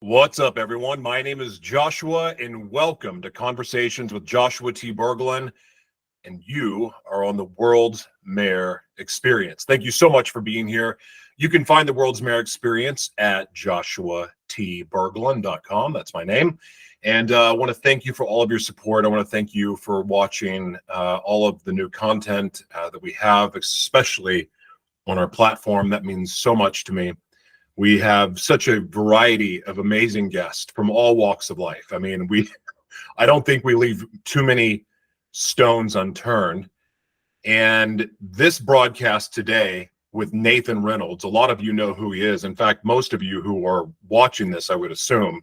What's up, everyone? My name is Joshua, and welcome to Conversations with Joshua T. Berglan, and you are on the World's Mayor Experience. Thank you so much for being here. You can find the World's Mayor Experience at joshuatberglan.com. That's my name. And I want to thank you for all of your support. I want to thank you for watching all of the new content that we have, especially on our platform. That means so much to me. We have such a variety of amazing guests from all walks of life. I mean, I don't think we leave too many stones unturned. And this broadcast today with Nathan Reynolds, a lot of you know who he is. In fact, most of you who are watching this, I would assume,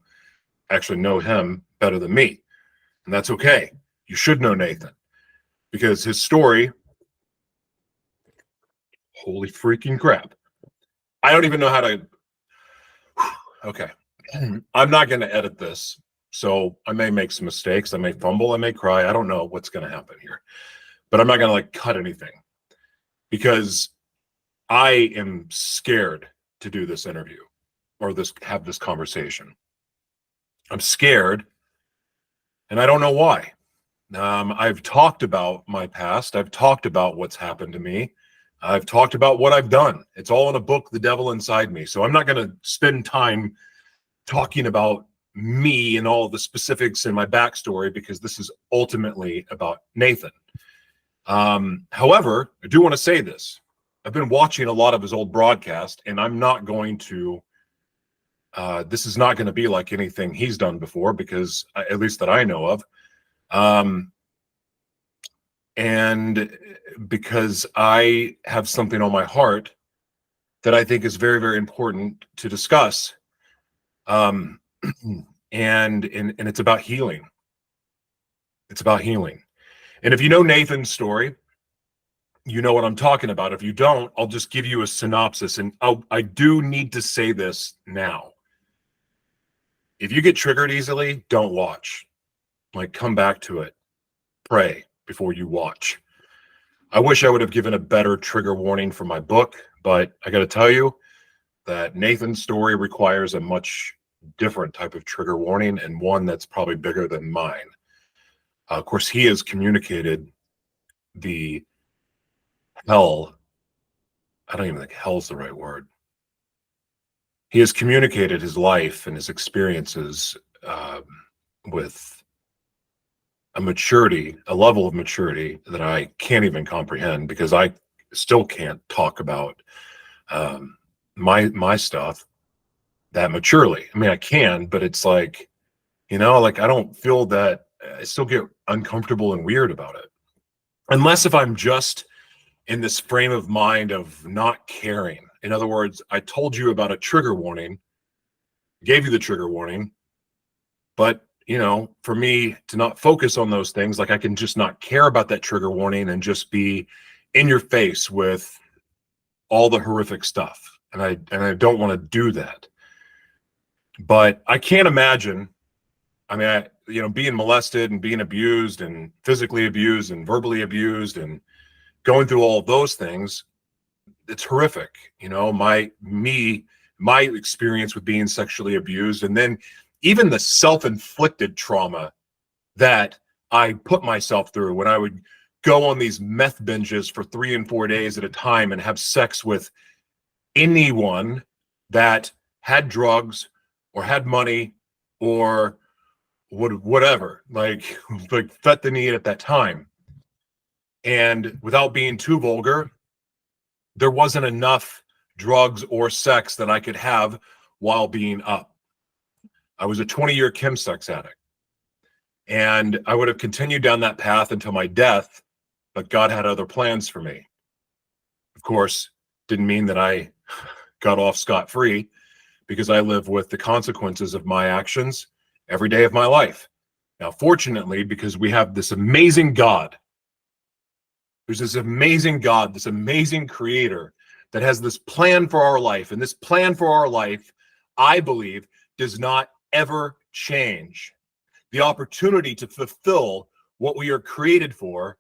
actually know him better than me. And that's okay. You should know Nathan because his story, holy freaking crap. I don't even know how to. Okay. I'm not going to edit this, so I may make some mistakes. I may fumble. I may cry. I don't know what's going to happen here, but I'm not going to cut anything because I am scared to do this interview or have this conversation. I'm scared, and I don't know why. I've talked about my past. I've talked about what's happened to me. I've talked about what I've done. It's all in a book, The Devil Inside Me. So I'm not going to spend time talking about me and all the specifics in my backstory because this is ultimately about Nathan. However, I do want to say this. I've been watching a lot of his old broadcast, and I'm not going to, this is not going to be like anything he's done before because, at least that I know of. And because I have something on my heart that I think is very, very important to discuss. And it's about healing. It's about healing. And if you know Nathan's story, you know what I'm talking about. If you don't, I'll just give you a synopsis. And I do need to say this now. If you get triggered easily, don't watch. Come back to it. Pray before you watch. I wish I would have given a better trigger warning for my book, but I got to tell you that Nathan's story requires a much different type of trigger warning and one that's probably bigger than mine. Of course, he has communicated the hell. I don't even think hell's the right word. He has communicated his life and his experiences with a maturity, a level of maturity that I can't even comprehend because I still can't talk about my stuff that maturely. I mean, I can, but it's I don't feel that. I still get uncomfortable and weird about it. Unless if I'm just in this frame of mind of not caring. In other words, I told you about a trigger warning, gave you the trigger warning, but for me to not focus on those things, I can just not care about that trigger warning and just be in your face with all the horrific stuff. And I don't want to do that. But I can't imagine, being molested and being abused and physically abused and verbally abused and going through all of those things. It's horrific. My experience with being sexually abused, and then even the self-inflicted trauma that I put myself through when I would go on these meth binges for 3 and 4 days at a time and have sex with anyone that had drugs or had money or whatever, like fentanyl at that time. And without being too vulgar, there wasn't enough drugs or sex that I could have while being up. I was a 20-year chemsex addict, and I would have continued down that path until my death, but God had other plans for me. Of course, didn't mean that I got off scot-free because I live with the consequences of my actions every day of my life. Now, fortunately, because we have this amazing God, there's this amazing God, this amazing creator that has this plan for our life, and this plan for our life, I believe, does not ever change. The opportunity to fulfill what we are created for,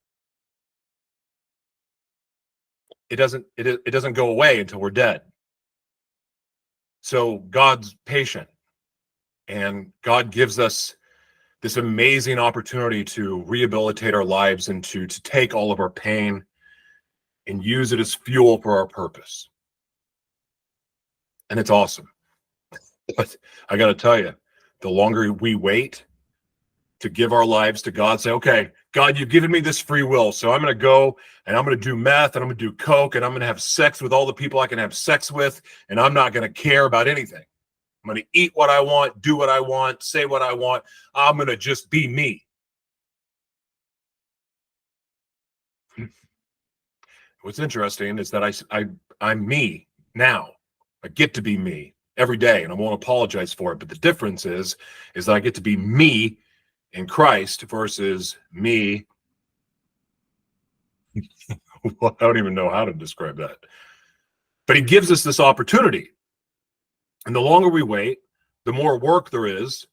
it doesn't go away until we're dead. So God's patient. And God gives us this amazing opportunity to rehabilitate our lives and to take all of our pain and use it as fuel for our purpose. And it's awesome. But I got to tell you, the longer we wait to give our lives to God, say, okay, God, you've given me this free will. So I'm going to go and I'm going to do meth and I'm going to do coke and I'm going to have sex with all the people I can have sex with. And I'm not going to care about anything. I'm going to eat what I want, do what I want, say what I want. I'm going to just be me. What's interesting is that I'm me now. I get to be me every day, and I won't apologize for it. But the difference is that I get to be me in Christ versus me. Well, I don't even know how to describe that. But he gives us this opportunity. And the longer we wait, the more work there is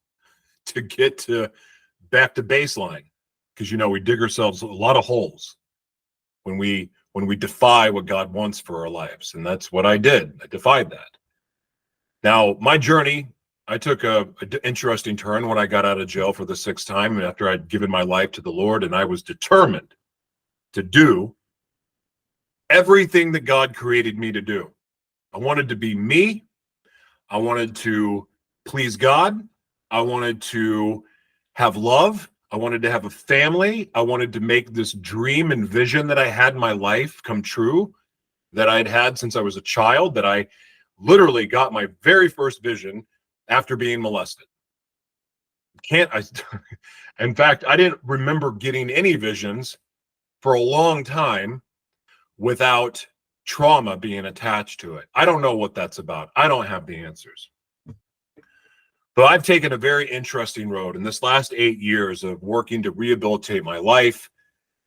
to get back to baseline. Because, we dig ourselves a lot of holes when we defy what God wants for our lives. And that's what I did. I defied that. Now, my journey, I took an interesting turn when I got out of jail for the 6th time after I'd given my life to the Lord, and I was determined to do everything that God created me to do. I wanted to be me. I wanted to please God. I wanted to have love. I wanted to have a family. I wanted to make this dream and vision that I had in my life come true, that I'd had since I was a child, that I literally got my very first vision after being molested. In fact, I didn't remember getting any visions for a long time without trauma being attached to it. I don't know what that's about. I don't have the answers. But I've taken a very interesting road in this last 8 years of working to rehabilitate my life,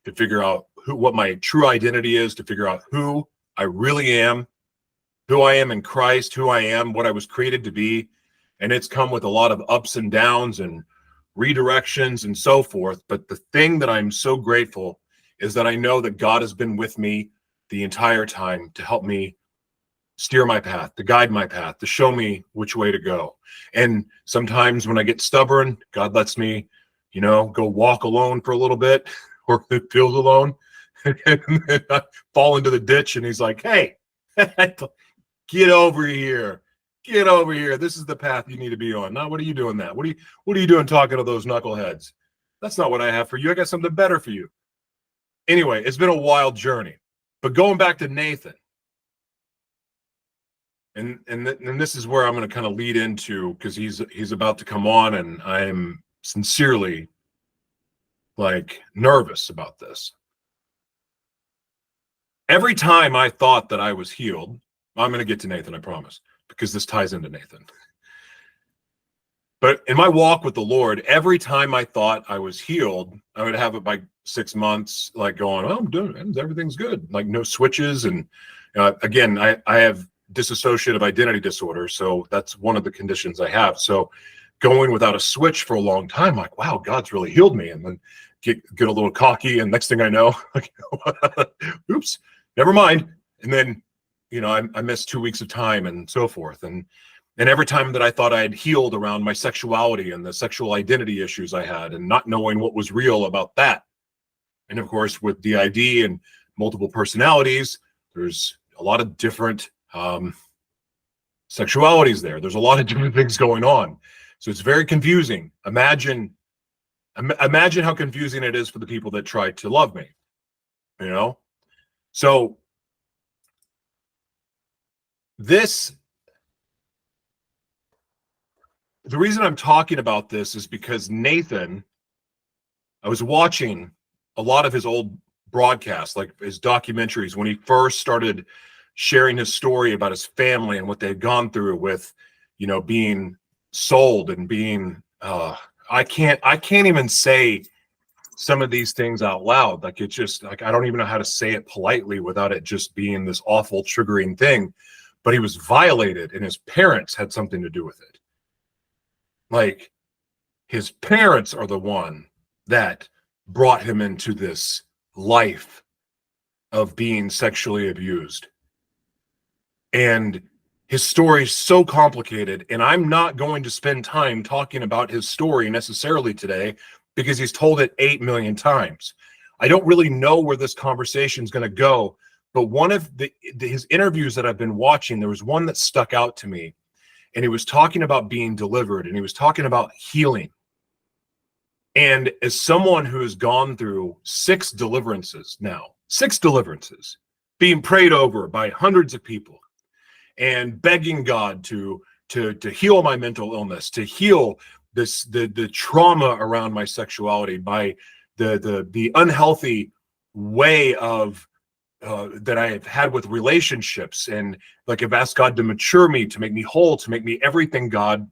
to figure out what my true identity is, to figure out who I really am, who I am in Christ, who I am, what I was created to be. And it's come with a lot of ups and downs and redirections and so forth. But the thing that I'm so grateful is that I know that God has been with me the entire time to help me steer my path, to guide my path, to show me which way to go. And sometimes when I get stubborn, God lets me, go walk alone for a little bit, or it feels alone, and then I fall into the ditch, and he's like, hey, get over here. Get over here. This is the path you need to be on. Now, what are you doing that? What are you doing talking to those knuckleheads? That's not what I have for you. I got something better for you. Anyway, it's been a wild journey. But going back to Nathan, and this is where I'm going to kind of lead into, because he's about to come on, and I'm sincerely nervous about this. Every time I thought that I was healed, I'm going to get to Nathan, I promise, because this ties into Nathan. But in my walk with the Lord, every time I thought I was healed, I would have it by 6 months, going, oh, I'm doing it. Everything's good. No switches. And again, I have dissociative identity disorder. So that's one of the conditions I have. So going without a switch for a long time, wow, God's really healed me. And then get a little cocky. And next thing I know, oops, never mind. And then, I missed 2 weeks of time and so forth. And every time that I thought I had healed around my sexuality and the sexual identity issues I had, and not knowing what was real about that. And of course, with DID and multiple personalities, there's a lot of different sexualities there. There's a lot of different things going on. So it's very confusing. Imagine how confusing it is for the people that try to love me, So the reason I'm talking about this is because Nathan, I was watching a lot of his old broadcasts, like his documentaries, when he first started sharing his story about his family and what they had gone through with, being sold and being, I can't even say some of these things out loud. It's just I don't even know how to say it politely without it just being this awful triggering thing. But he was violated, and his parents had something to do with it. His parents are the one that brought him into this life of being sexually abused. And his story is so complicated, and I'm not going to spend time talking about his story necessarily today because he's told it 8 million times. I don't really know where this conversation is going to go, but one of his interviews that I've been watching, there was one that stuck out to me, and he was talking about being delivered, and he was talking about healing. And as someone who has gone through 6 deliverances now, 6 deliverances, being prayed over by hundreds of people, and begging God to heal my mental illness, to heal the trauma around my sexuality, by the unhealthy way of that I have had with relationships, and like I've asked God to mature me, to make me whole, to make me everything God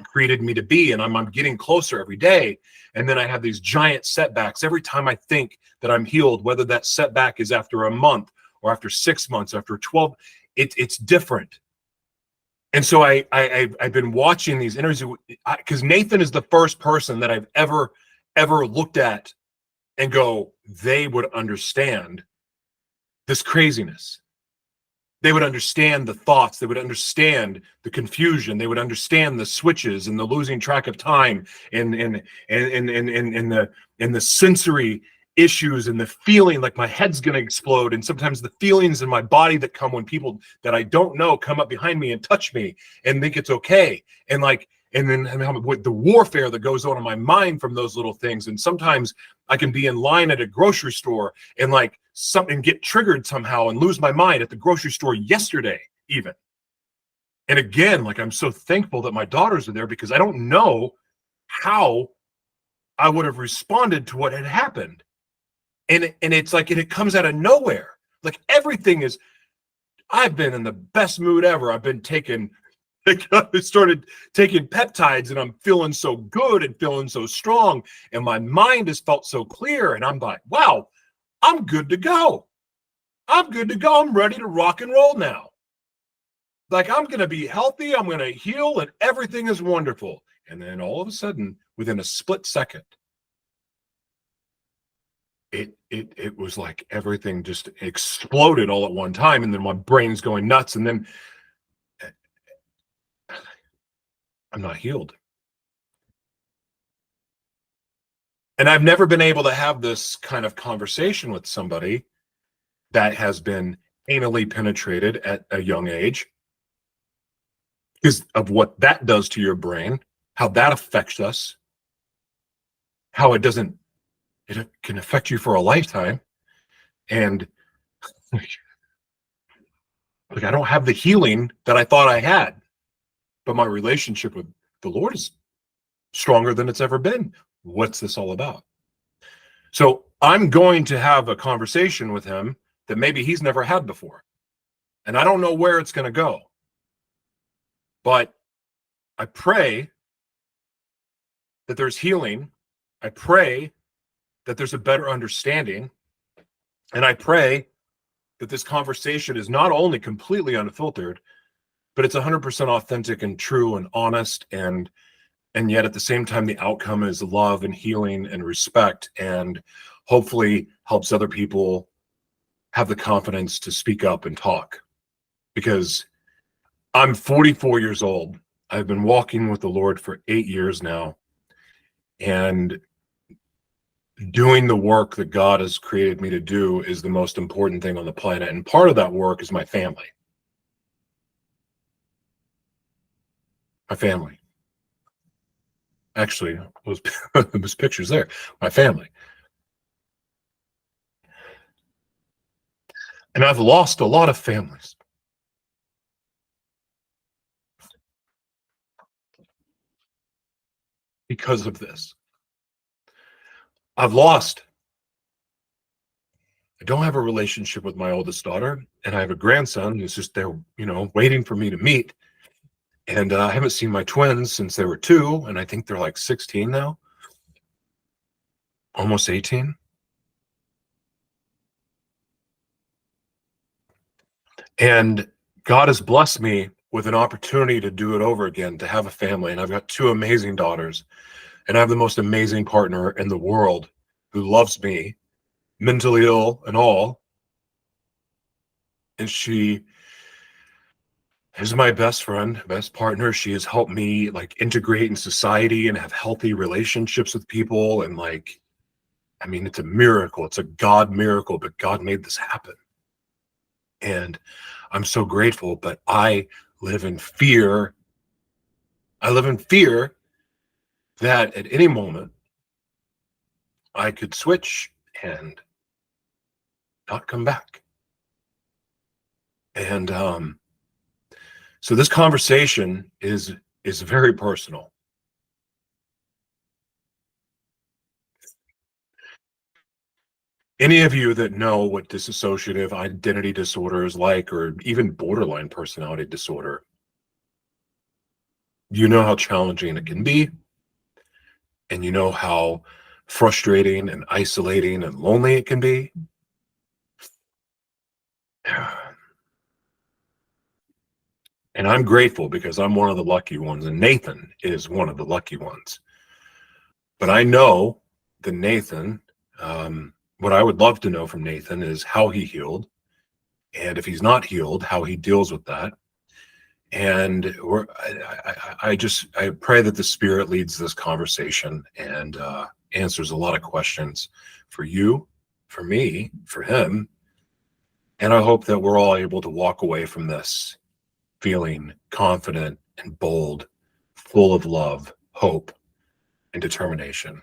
created me to be, and I'm getting closer every day. And then I have these giant setbacks every time I think that I'm healed, whether that setback is after a month or after 6 months, after 12. It's different. And so I've been watching these interviews because Nathan is the first person that I've ever looked at and go, they would understand this craziness. They would understand the thoughts. They would understand the confusion. They would understand the switches and the losing track of time and the sensory issues and the feeling like my head's going to explode, and sometimes the feelings in my body that come when people that I don't know come up behind me and touch me and think it's okay, and then with the warfare that goes on in my mind from those little things. And sometimes I can be in line at a grocery store and like something get triggered somehow and lose my mind at the grocery store yesterday even. And again, like, I'm so thankful that my daughters are there because I don't know how I would have responded to what had happened. And it's like, and it comes out of nowhere. Like everything is, I've been in the best mood ever. I've been started taking peptides, and I'm feeling so good and feeling so strong. And my mind has felt so clear. And I'm like, wow, I'm good to go. I'm good to go. I'm ready to rock and roll now. Like, I'm going to be healthy. I'm going to heal, and everything is wonderful. And then all of a sudden, within a split second, it was like everything just exploded all at one time, and then my brain's going nuts, and then I'm not healed. And I've never been able to have this kind of conversation with somebody that has been anally penetrated at a young age, because of what that does to your brain, how that affects us, how it can affect you for a lifetime. And like, I don't have the healing that I thought I had, but my relationship with the Lord is stronger than it's ever been. What's this all about? So I'm going to have a conversation with him that maybe he's never had before. And I don't know where it's going to go. But I pray that there's healing. I pray that there's a better understanding. And I pray that this conversation is not only completely unfiltered, but it's 100% authentic and true and honest, and yet at the same time, the outcome is love and healing and respect, and hopefully helps other people have the confidence to speak up and talk. Because I'm 44 years old. I've been walking with the Lord for 8 years now, and doing the work that God has created me to do is the most important thing on the planet. And part of that work is my family. My family. Actually, those pictures there. My family. And I've lost a lot of families. Because of this. I don't have a relationship with my oldest daughter, and I have a grandson who's just there, waiting for me to meet. And I haven't seen my twins since they were 2, and I think they're like 16 now, almost 18. And God has blessed me with an opportunity to do it over again, to have a family. And I've got 2 amazing daughters, and I have the most amazing partner in the world who loves me, mentally ill and all. And she is my best friend, best partner. She has helped me like integrate in society and have healthy relationships with people. And like, I mean, it's a miracle. It's a God miracle, but God made this happen. And I'm so grateful, but I live in fear. I live in fear that at any moment I could switch and not come back. And so this conversation is very personal. Any of you that know what dissociative identity disorder is like, or even borderline personality disorder, you know how challenging it can be, and you know how frustrating and isolating and lonely it can be. And I'm grateful because I'm one of the lucky ones, and Nathan is one of the lucky ones. But I know that Nathan, what I would love to know from Nathan is how he healed, and if he's not healed, how he deals with that. And I pray that the Spirit leads this conversation and answers a lot of questions for you, for me, for him. And I hope that we're all able to walk away from this feeling confident and bold, full of love, hope, and determination.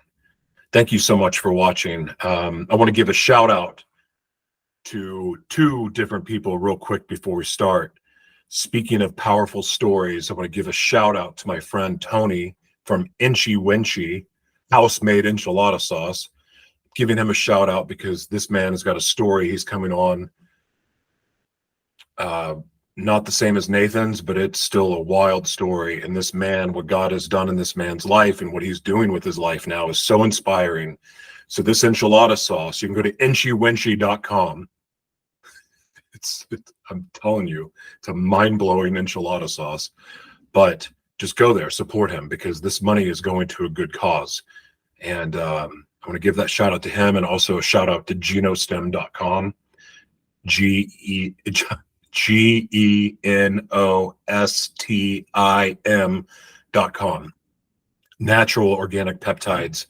Thank you so much for watching. I want to give a shout out to two different people real quick before we start. Speaking of powerful stories, I want to give a shout out to my friend Tony from Inchy Winchy, house-made enchilada sauce. Giving him a shout out because this man has got a story. He's coming on. Not the same as Nathan's, but it's still a wild story. And this man, what God has done in this man's life and what he's doing with his life now is so inspiring. So this enchilada sauce, you can go to inchywinchy.com. I'm telling you, it's a mind-blowing enchilada sauce. But just go there, support him, because this money is going to a good cause. And I want to give that shout out to him, and also a shout out to genostem.com. GENOSTIM.com. Natural organic peptides,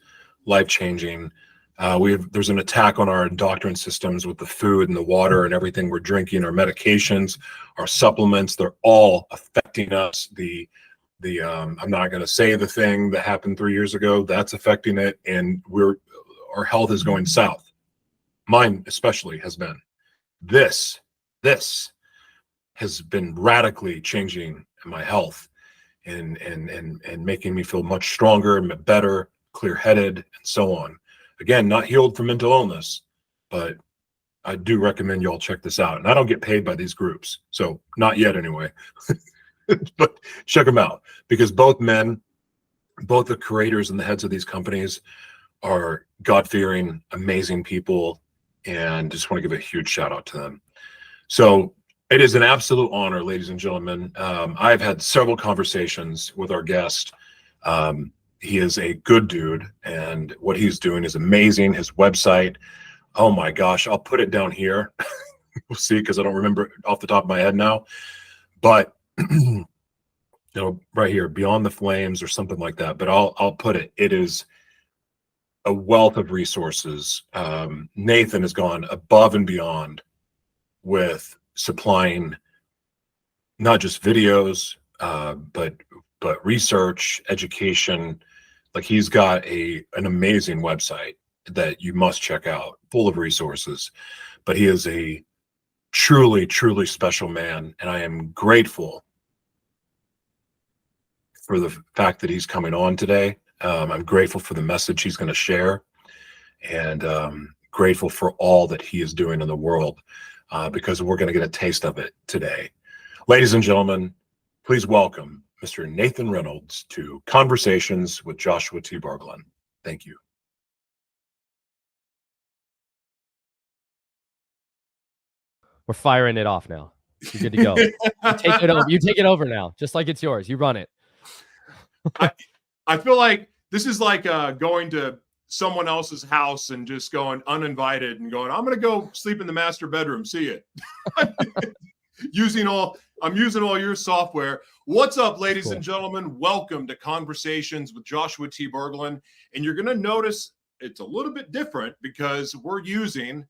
life-changing. There's an attack on our endocrine systems with the food and the water and everything we're drinking, our medications, our supplements. They're all affecting us. I'm not going to say the thing that happened 3 years ago. That's affecting it, and our health is going south. Mine especially has been. This has been radically changing my health and making me feel much stronger and better, clear-headed, and so on. Again, not healed from mental illness, but I do recommend you all check this out. And I don't get paid by these groups, so not yet anyway. But check them out, because both the creators and the heads of these companies are God-fearing, amazing people, and just want to give a huge shout out to them. So it is an absolute honor, ladies and gentlemen. I've had several conversations with our guest. He is a good dude, and what he's doing is amazing. His website, oh my gosh, I'll put it down here. We'll see, because I don't remember off the top of my head now. But right here, Beyond the Flames or something like that. But I'll put it. It is a wealth of resources. Nathan has gone above and beyond with supplying not just videos, but research, education. Like, he's got an amazing website that you must check out, full of resources. But he is a truly, truly special man, and I am grateful for the fact that he's coming on today. I'm grateful for the message he's going to share, and grateful for all that he is doing in the world, because we're going to get a taste of it today. Ladies and gentlemen, please welcome Mr. Nathan Reynolds to Conversations with Joshua T. Berglan. Thank you. We're firing it off now. You're good to go. You take it over now, just like it's yours. You run it. I feel like this is like going to someone else's house and just going uninvited and going, I'm going to go sleep in the master bedroom. See it. I'm using all your software. What's up, ladies Cool. and gentlemen? Welcome to Conversations with Joshua T. Berglan. And you're going to notice it's a little bit different because we're using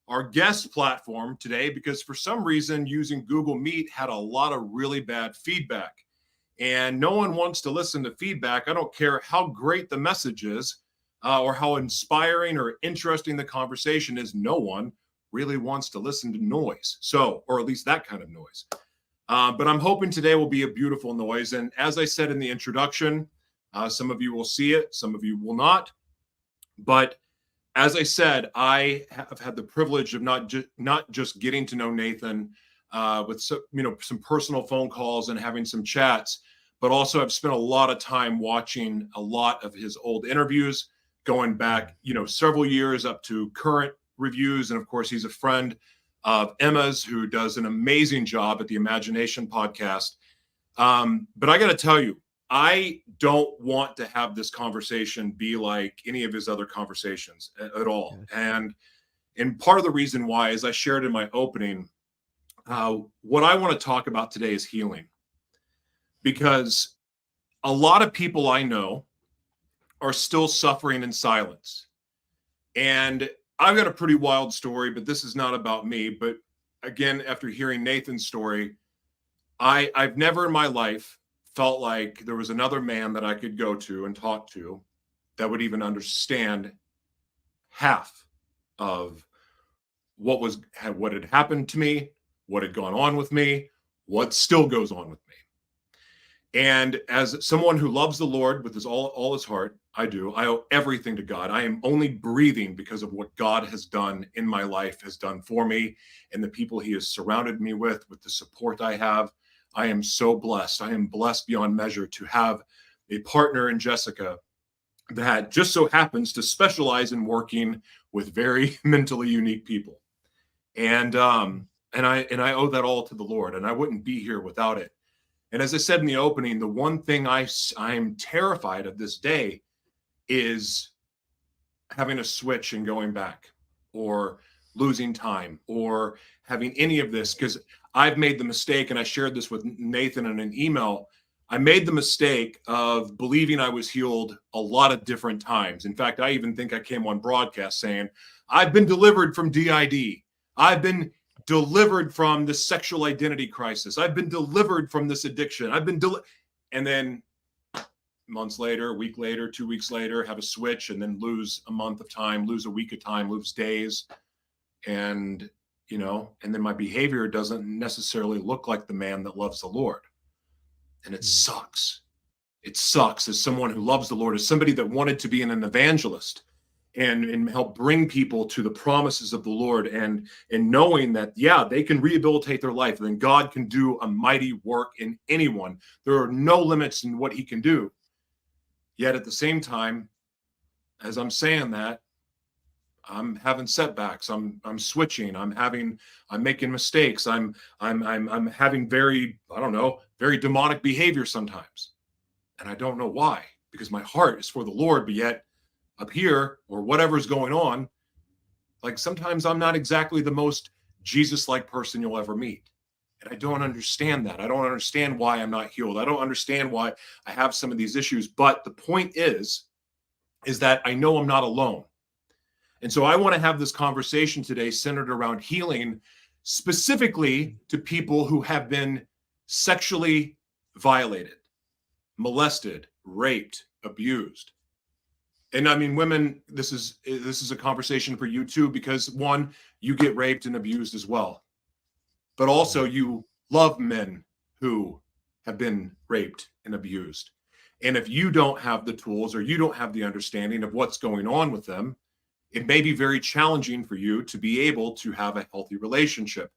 our guest platform today because for some reason using Google Meet had a lot of really bad feedback. And no one wants to listen to feedback. I don't care how great the message is or how inspiring or interesting the conversation is. No one really wants to listen to noise. So, or at least that kind of noise. But I'm hoping today will be a beautiful noise. And as I said in the introduction, some of you will see it, some of you will not. But as I said, I have had the privilege of not just getting to know Nathan with some personal phone calls and having some chats, but also I've spent a lot of time watching a lot of his old interviews, going back several years up to current reviews. And of course, he's a friend of Emma's, who does an amazing job at the Imagination podcast. But I got to tell you, I don't want to have this conversation be like any of his other conversations at all. And part of the reason why, as I shared in my opening, what I want to talk about today is healing. Because a lot of people I know are still suffering in silence. And I've got a pretty wild story, but this is not about me. But again, after hearing Nathan's story, I've never in my life felt like there was another man that I could go to and talk to that would even understand half of what had happened to me, what had gone on with me, what still goes on with me. And as someone who loves the Lord with all his heart, I owe everything to God. I am only breathing because of what God has done in my life, has done for me, and the people he has surrounded me with the support I have. I am so blessed. I am blessed beyond measure to have a partner in Jessica that just so happens to specialize in working with very mentally unique people. And I owe that all to the Lord, and I wouldn't be here without it. And as I said in the opening, the one thing I'm terrified of this day is having a switch and going back, or losing time, or having any of this, because I've made the mistake, and I shared this with Nathan in an email. I made the mistake of believing I was healed a lot of different times. In fact, I even think I came on broadcast saying, I've been delivered from DID. I've been delivered from this sexual identity crisis. I've been delivered from this addiction. And then months later, a week later, 2 weeks later, have a switch and then lose a month of time, lose a week of time, lose days. And then my behavior doesn't necessarily look like the man that loves the Lord. And it sucks. It sucks as someone who loves the Lord, as somebody that wanted to be an evangelist and help bring people to the promises of the Lord, and knowing that, they can rehabilitate their life, and then God can do a mighty work in anyone. There are no limits in what he can do. Yet at the same time, as I'm saying that, I'm having setbacks. I'm switching. I'm making mistakes. I'm having very demonic behavior sometimes. And I don't know why, because my heart is for the Lord, but yet up here, or whatever's going on, like sometimes I'm not exactly the most Jesus-like person you'll ever meet. And I don't understand that. I don't understand why I'm not healed. I don't understand why I have some of these issues. But the point is that I know I'm not alone. And so I want to have this conversation today centered around healing, specifically to people who have been sexually violated, molested, raped, abused. And I mean, women, this is a conversation for you too, because one, you get raped and abused as well. But also you love men who have been raped and abused. And if you don't have the tools, or you don't have the understanding of what's going on with them, it may be very challenging for you to be able to have a healthy relationship.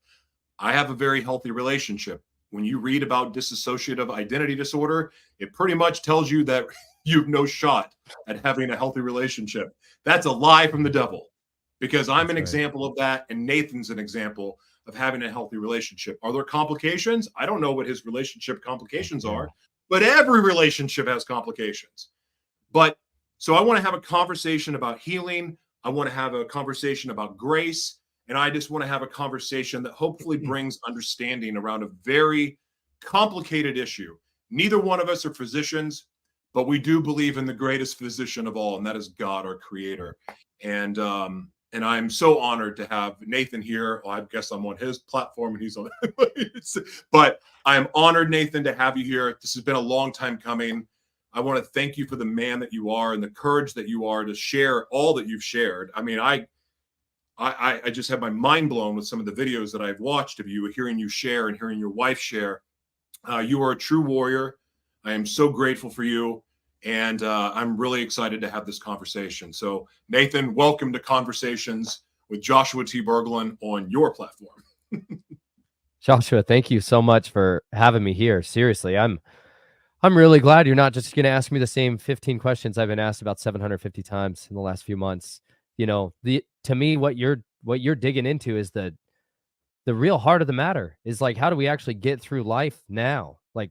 I have a very healthy relationship. When you read about dissociative identity disorder, it pretty much tells you that you've no shot at having a healthy relationship. That's a lie from the devil, because I'm an example of that, and Nathan's an example of having a healthy relationship. Are there complications? I don't know what his relationship complications are, but every relationship has complications. So I want to have a conversation about healing. I want to have a conversation about grace, And I just want to have a conversation that hopefully brings understanding around a very complicated issue. Neither one of us are physicians, but we do believe in the greatest physician of all, and that is God, our creator. And I'm so honored to have Nathan here. Well, I guess I'm on his platform and he's on, but I'm honored, Nathan, to have you here. This has been a long time coming. I want to thank you for the man that you are and the courage that you are to share all that you've shared. I mean, I just have my mind blown with some of the videos that I've watched of you, hearing you share and hearing your wife share. You are a true warrior. I am so grateful for you. And I'm really excited to have this conversation. So, Nathan, welcome to Conversations with Joshua T. Berglan on your platform. Joshua, thank you so much for having me here. Seriously, I'm really glad you're not just going to ask me the same 15 questions I've been asked about 750 times in the last few months. You know, to me, what you're digging into is the real heart of the matter. Is like, how do we actually get through life now? Like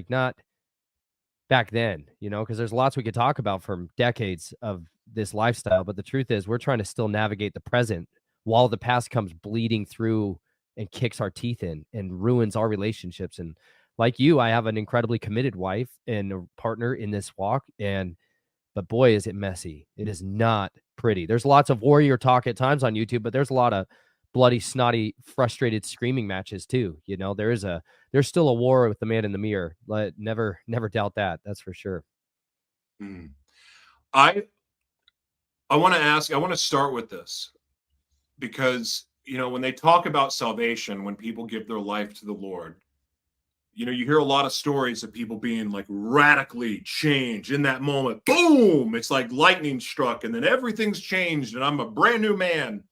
not back then, you know, because there's lots we could talk about from decades of this lifestyle. But the truth is, we're trying to still navigate the present while the past comes bleeding through and kicks our teeth in and ruins our relationships. And like you, I have an incredibly committed wife and a partner in this walk. But boy, is it messy. It is not pretty. There's lots of warrior talk at times on YouTube, but there's a lot of bloody, snotty, frustrated screaming matches too. You know, there's still a war with the man in the mirror. Never doubt that. That's for sure. I want to start with this because, you know, when they talk about salvation, when people give their life to the Lord, you know, you hear a lot of stories of people being like radically changed in that moment. Boom! It's like lightning struck and then everything's changed and I'm a brand new man.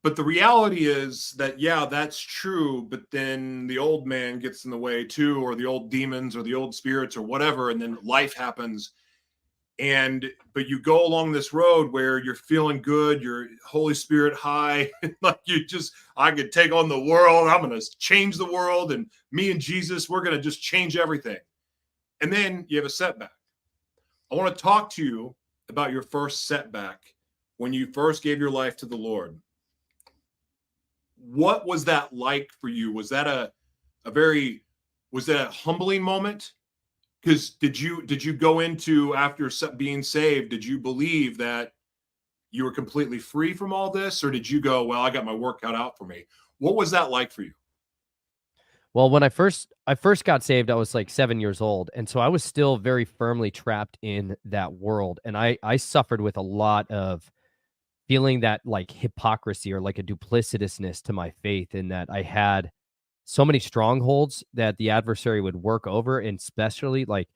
But the reality is that, yeah, that's true. But then the old man gets in the way too, or the old demons or the old spirits or whatever. And then life happens. But you go along this road where you're feeling good, you're Holy Spirit high, like I could take on the world. I'm going to change the world. And me and Jesus, we're going to just change everything. And then you have a setback. I want to talk to you about your first setback when you first gave your life to the Lord. What was that like for you? Was that a humbling moment? Because did you go into, after being saved, did you believe that you were completely free from all this? Or did you go, well, I got my work cut out for me? What was that like for you? Well, when I first got saved, I was like 7 years old. And so I was still very firmly trapped in that world. And I suffered with a lot of feeling that like hypocrisy or like a duplicitousness to my faith, in that I had so many strongholds that the adversary would work over, and especially like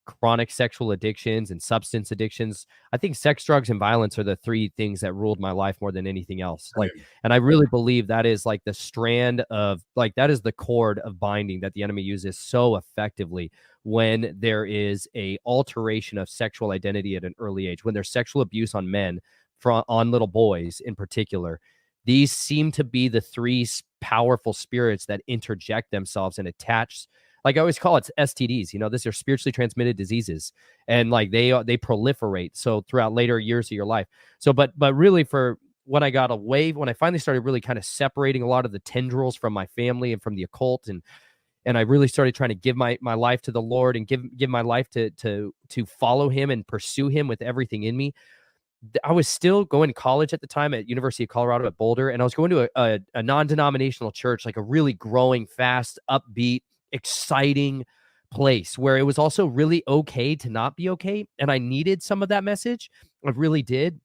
chronic sexual addictions and substance addictions. I think sex, drugs, and violence are the three things that ruled my life more than anything else. Like, and I really believe that is like the strand of, like, that is the cord of binding that the enemy uses so effectively when there is a alteration of sexual identity at an early age, when there's sexual abuse on men, on little boys in particular. These seem to be the three powerful spirits that interject themselves and attach. Like I always call it STDs, you know, these are spiritually transmitted diseases, and like they proliferate. So throughout later years of your life. So, but really, for when I finally started really kind of separating a lot of the tendrils from my family and from the occult, and I really started trying to give my life to the Lord and give my life to follow him and pursue him with everything in me. I was still going to college at the time at University of Colorado at Boulder, and I was going to a non-denominational church, like a really growing, fast, upbeat, exciting place where it was also really okay to not be okay. And I needed some of that message. I really did.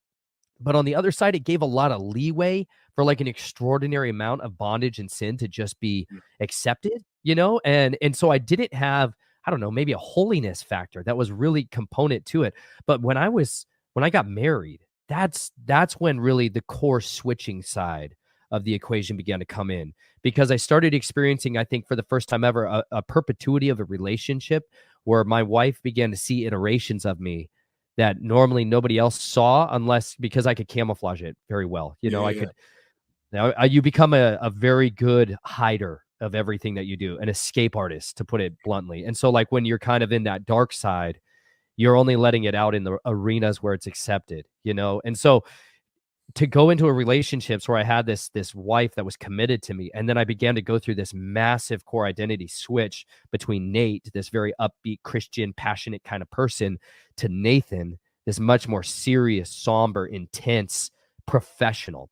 But on the other side, it gave a lot of leeway for like an extraordinary amount of bondage and sin to just be accepted, you know? And so I didn't have, I don't know, maybe a holiness factor that was really component to it. But when I got married, that's when really the core switching side of the equation began to come in, because I started experiencing, I think for the first time ever, a perpetuity of a relationship where my wife began to see iterations of me that normally nobody else saw, because I could camouflage it very well. You know, you become a very good hider of everything that you do, an escape artist, to put it bluntly. And so like when you're kind of in that dark side, you're only letting it out in the arenas where it's accepted, you know? And so to go into a relationships where I had this wife that was committed to me, and then I began to go through this massive core identity switch between Nate, this very upbeat Christian, passionate kind of person, to Nathan, this much more serious, somber, intense professional,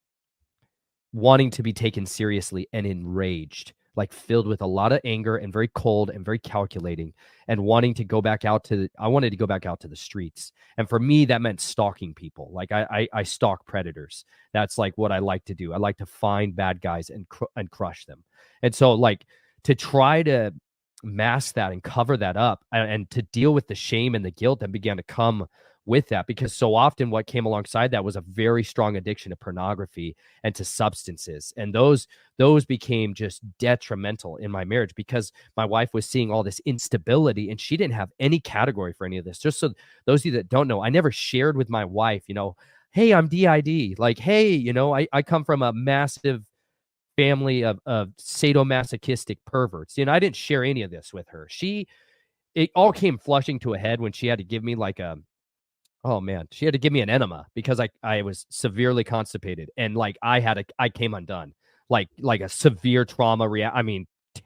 wanting to be taken seriously and enraged, like filled with a lot of anger and very cold and very calculating, and wanting to go back out to I wanted to go back out to the streets. And for me, that meant stalking people. Like I stalk predators. That's like what I like to do. I like to find bad guys and crush them. And so like to try to mask that and cover that up, and to deal with the shame and the guilt that began to come with that, because so often what came alongside that was a very strong addiction to pornography and to substances, and those became just detrimental in my marriage, because my wife was seeing all this instability and she didn't have any category for any of this. Just so those of you that don't know, I never shared with my wife, hey, I'm DID, like, hey, I come from a massive family of sadomasochistic perverts. I didn't share any of this with her. It all came flushing to a head when she had to give me she had to give me an enema because I was severely constipated, and like I came undone, like a severe trauma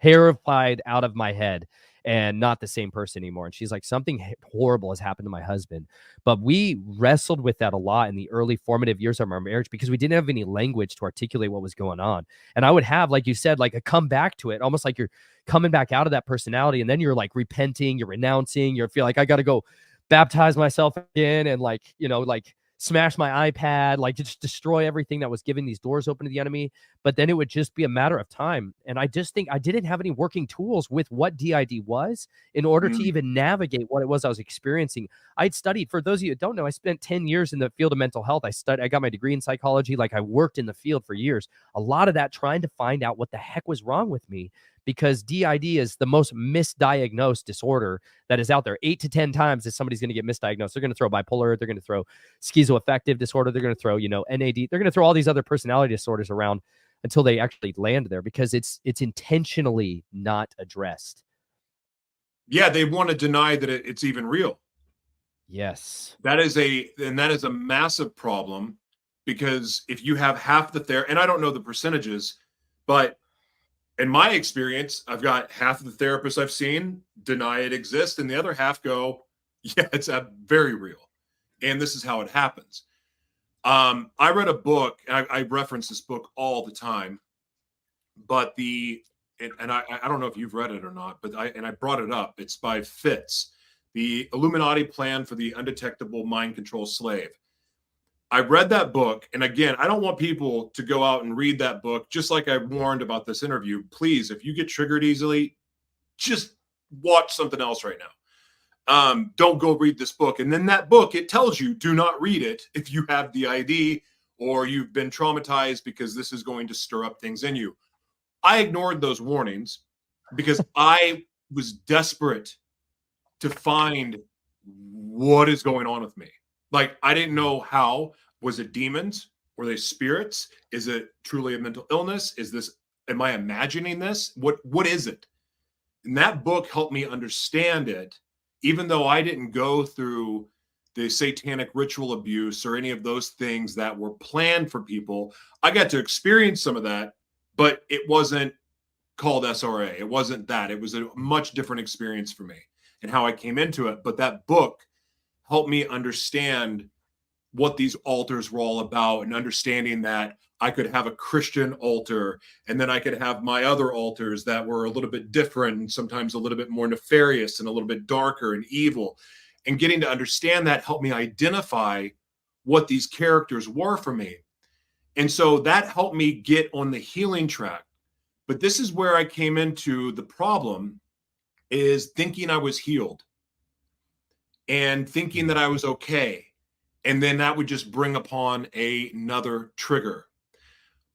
terrified out of my head and not the same person anymore. And she's like, something horrible has happened to my husband. But we wrestled with that a lot in the early formative years of our marriage because we didn't have any language to articulate what was going on. And I would have, like you said, like a come back to it, almost like you're coming back out of that personality, and then you're like repenting, you're renouncing, you feel like I got to go baptize myself again and like smash my iPad, like just destroy everything that was giving these doors open to the enemy. But then it would just be a matter of time. And I just think I didn't have any working tools with what DID was in order to even navigate what it was I was experiencing. I'd studied, for those of you that don't know, I spent 10 years in the field of mental health. I got my degree in psychology. Like I worked in the field for years, a lot of that trying to find out what the heck was wrong with me, because DID is the most misdiagnosed disorder that is out there. 8 to 10 times if somebody's going to get misdiagnosed, they're going to throw bipolar, they're going to throw schizoaffective disorder, they're going to throw, NAD, they're going to throw all these other personality disorders around until they actually land there, because it's intentionally not addressed. Yeah, they want to deny that it's even real. Yes. That is a massive problem, because if you have half the therapist, and I don't know the percentages, but in my experience, I've got half of the therapists I've seen deny it exists, and the other half go, yeah, it's very real. And this is how it happens. I read a book, I reference this book all the time, but I don't know if you've read it or not, but I brought it up. It's by Fitz, The Illuminati Plan for the Undetectable Mind Control Slave. I read that book, and again, I don't want people to go out and read that book, just like I warned about this interview. Please, if you get triggered easily, just watch something else right now. Don't go read this book. And then that book, it tells you, do not read it if you have DID or you've been traumatized, because this is going to stir up things in you. I ignored those warnings because I was desperate to find what is going on with me. Like, I didn't know how. Was it demons? Were they spirits? Is it truly a mental illness? Am I imagining this? What is it? And that book helped me understand it, even though I didn't go through the satanic ritual abuse or any of those things that were planned for people. I got to experience some of that, but it wasn't called SRA. It wasn't that. It was a much different experience for me and how I came into it. But that book helped me understand what these altars were all about, and understanding that I could have a Christian altar, and then I could have my other altars that were a little bit different and sometimes a little bit more nefarious and a little bit darker and evil. And getting to understand that helped me identify what these characters were for me. And so that helped me get on the healing track. But this is where I came into the problem, is thinking I was healed and thinking that I was okay. And then that would just bring upon another trigger.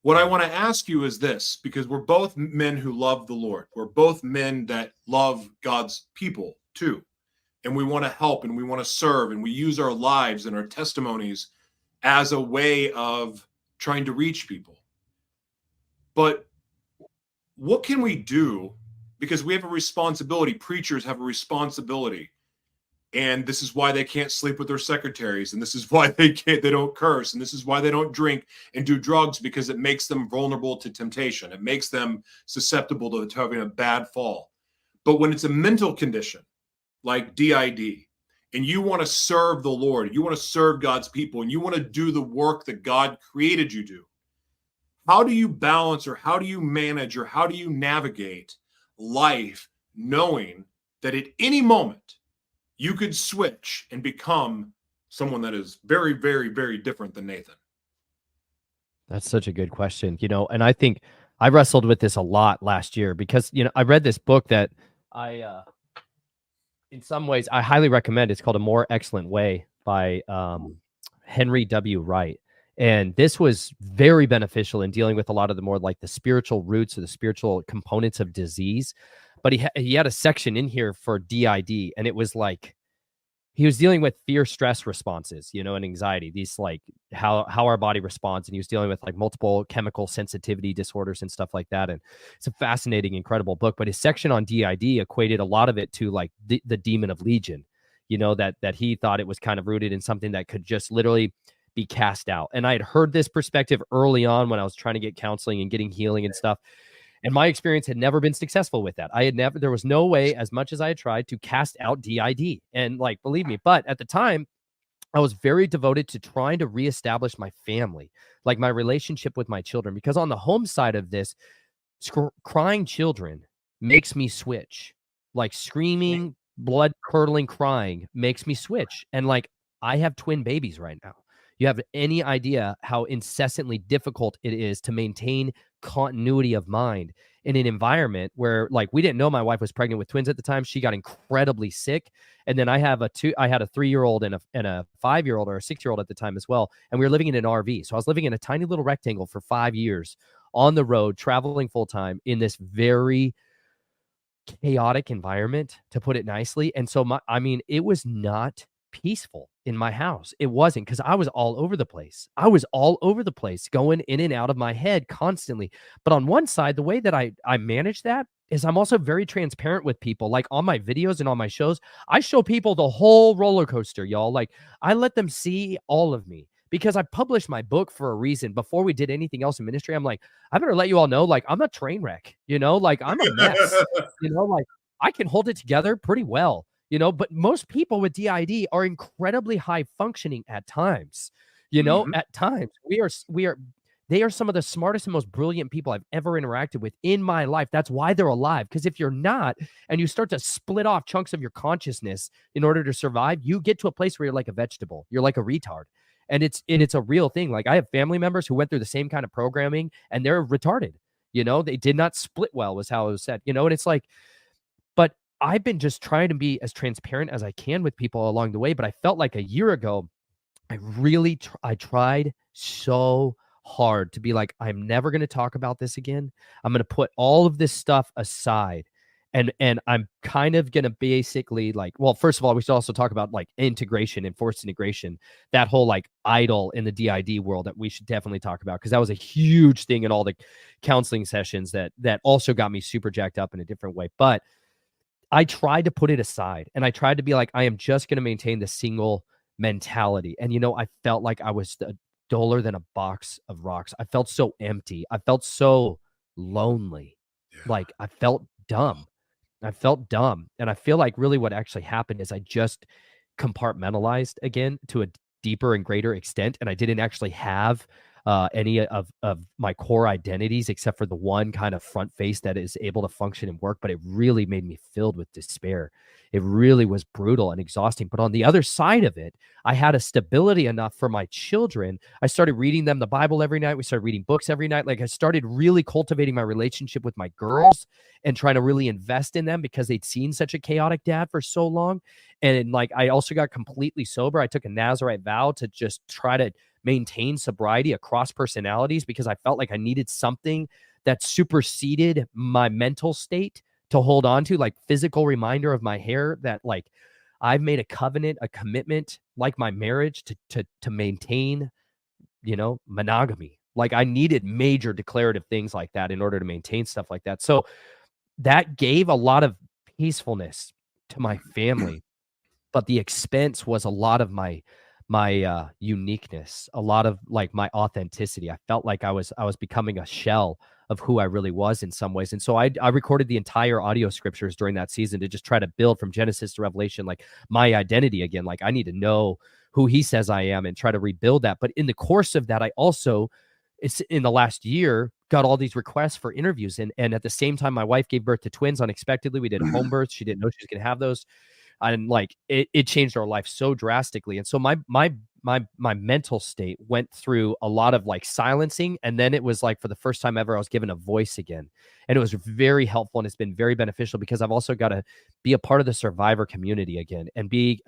What I want to ask you is this, because we're both men who love the Lord. We're both men that love God's people too. And we want to help, and we want to serve, and we use our lives and our testimonies as a way of trying to reach people. But what can we do? Because we have a responsibility. Preachers have a responsibility And this is why they can't sleep with their secretaries, and this is why they don't curse, and this is why they don't drink and do drugs, because it makes them vulnerable to temptation. It makes them susceptible to having a bad fall. But when it's a mental condition like DID, and you want to serve the Lord, you want to serve God's people, and you want to do the work that God created you to do, how do you balance, or how do you manage, or how do you navigate life knowing that at any moment you could switch and become someone that is very, very, very different than Nathan? That's such a good question, and I think I wrestled with this a lot last year because, I read this book that in some ways I highly recommend. It's called A More Excellent Way by Henry W. Wright. And this was very beneficial in dealing with a lot of the more like the spiritual roots or the spiritual components of disease. But he had a section in here for DID, and it was like he was dealing with fear stress responses, and anxiety, these like how our body responds. And he was dealing with like multiple chemical sensitivity disorders and stuff like that. And it's a fascinating, incredible book. But his section on DID equated a lot of it to like the demon of Legion, that he thought it was kind of rooted in something that could just literally be cast out. And I had heard this perspective early on when I was trying to get counseling and getting healing and stuff. And my experience had never been successful with that. There was no way, as much as I had tried, to cast out DID. And like, believe me, but at the time, I was very devoted to trying to reestablish my family, like my relationship with my children, because on the home side of this, crying children makes me switch. Like screaming, blood curdling crying makes me switch. And like, I have twin babies right now. You have any idea how incessantly difficult it is to maintain continuity of mind in an environment where, like, we didn't know my wife was pregnant with twins at the time. She got incredibly sick. And then I had a 3-year-old and a 5-year-old or a 6-year-old at the time as well. And we were living in an RV. So I was living in a tiny little rectangle for 5 years on the road, traveling full time in this very chaotic environment, to put it nicely. And so it was not peaceful in my house. It wasn't, because I was all over the place. Going in and out of my head constantly. But on one side, the way that I manage that is I'm also very transparent with people. Like on my videos and on my shows, I show people the whole roller coaster, y'all. Like I let them see all of me, because I published my book for a reason. Before we did anything else in ministry, I'm like, I better let you all know, like, I'm a train wreck, like I'm a mess, like I can hold it together pretty well. But most people with DID are incredibly high functioning at times. At times they are some of the smartest and most brilliant people I've ever interacted with in my life. That's why they're alive. Because if you're not, and you start to split off chunks of your consciousness in order to survive, you get to a place where you're like a vegetable. You're like a retard. And it's a real thing. Like I have family members who went through the same kind of programming, and they're retarded. They did not split well, was how it was said. And it's like, but I've been just trying to be as transparent as I can with people along the way. But I felt like a year ago, I tried so hard to be like, I'm never going to talk about this again. I'm going to put all of this stuff aside. And I'm kind of going to basically like, well, first of all, we should also talk about like integration and forced integration, that whole like idol in the DID world that we should definitely talk about. Cause that was a huge thing in all the counseling sessions that also got me super jacked up in a different way. But I tried to put it aside, and I tried to be like, I am just going to maintain the single mentality. And, I felt like I was duller than a box of rocks. I felt so empty. I felt so lonely. Yeah. Like I felt dumb. And I feel like really what actually happened is I just compartmentalized again to a deeper and greater extent. And I didn't actually have any of my core identities except for the one kind of front face that is able to function and work. But it really made me filled with despair. It really was brutal and exhausting. But on the other side of it, I had a stability enough for my children. I started reading them the Bible every night. We started reading books every night. Like I started really cultivating my relationship with my girls and trying to really invest in them because they'd seen such a chaotic dad for so long. And like, I also got completely sober. I took a Nazarite vow to just try to maintain sobriety across personalities because I felt like I needed something that superseded my mental state to hold on to, like physical reminder of my hair that like I've made a covenant, a commitment, like my marriage to maintain, monogamy. Like I needed major declarative things like that in order to maintain stuff like that. So that gave a lot of peacefulness to my family. but the expense was a lot of my uniqueness, a lot of like my authenticity. I felt like I was becoming a shell of who I really was in some ways. And so I recorded the entire audio scriptures during that season to just try to build from Genesis to Revelation, like my identity again. Like I need to know who he says I am and try to rebuild that. But in the course of that, I also, it's in the last year, got all these requests for interviews. And at the same time, my wife gave birth to twins unexpectedly. We did home births. She didn't know she was going to have those. And like it changed our life so drastically. And so my mental state went through a lot of like silencing, and then it was like for the first time ever I was given a voice again, and it was very helpful, and it's been very beneficial because I've also got to be a part of the survivor community again and be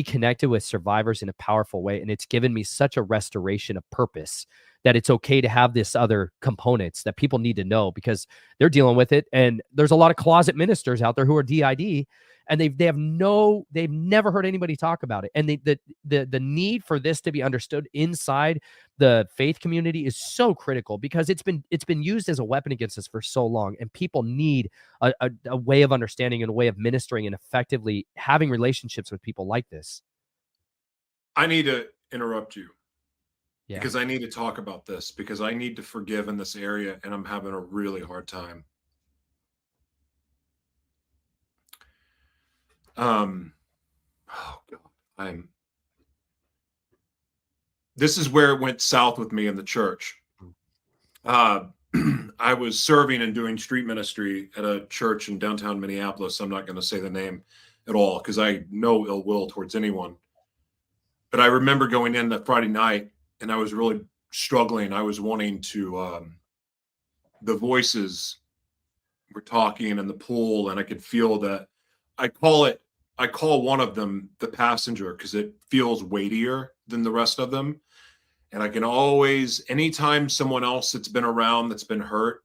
connected with survivors in a powerful way. And it's given me such a restoration of purpose that it's okay to have this other components that people need to know because they're dealing with it. And there's a lot of closet ministers out there who are DID, and they've never heard anybody talk about it. And the need for this to be understood inside the faith community is so critical because it's been used as a weapon against us for so long. And people need a way of understanding and a way of ministering and effectively having relationships with people like this. I need to interrupt you. Yeah. Because I need to talk about this because I need to forgive in this area and I'm having a really hard time. Oh God, this is where it went south with me in the church. I was serving and doing street ministry at a church in downtown Minneapolis. I'm not going to say the name at all because I know ill will towards anyone. But I remember going in that Friday night and I was really struggling. I was wanting to, the voices were talking in the pool and I could feel that. I call one of them the passenger because it feels weightier than the rest of them. And I can always, anytime someone else that's been around that's been hurt,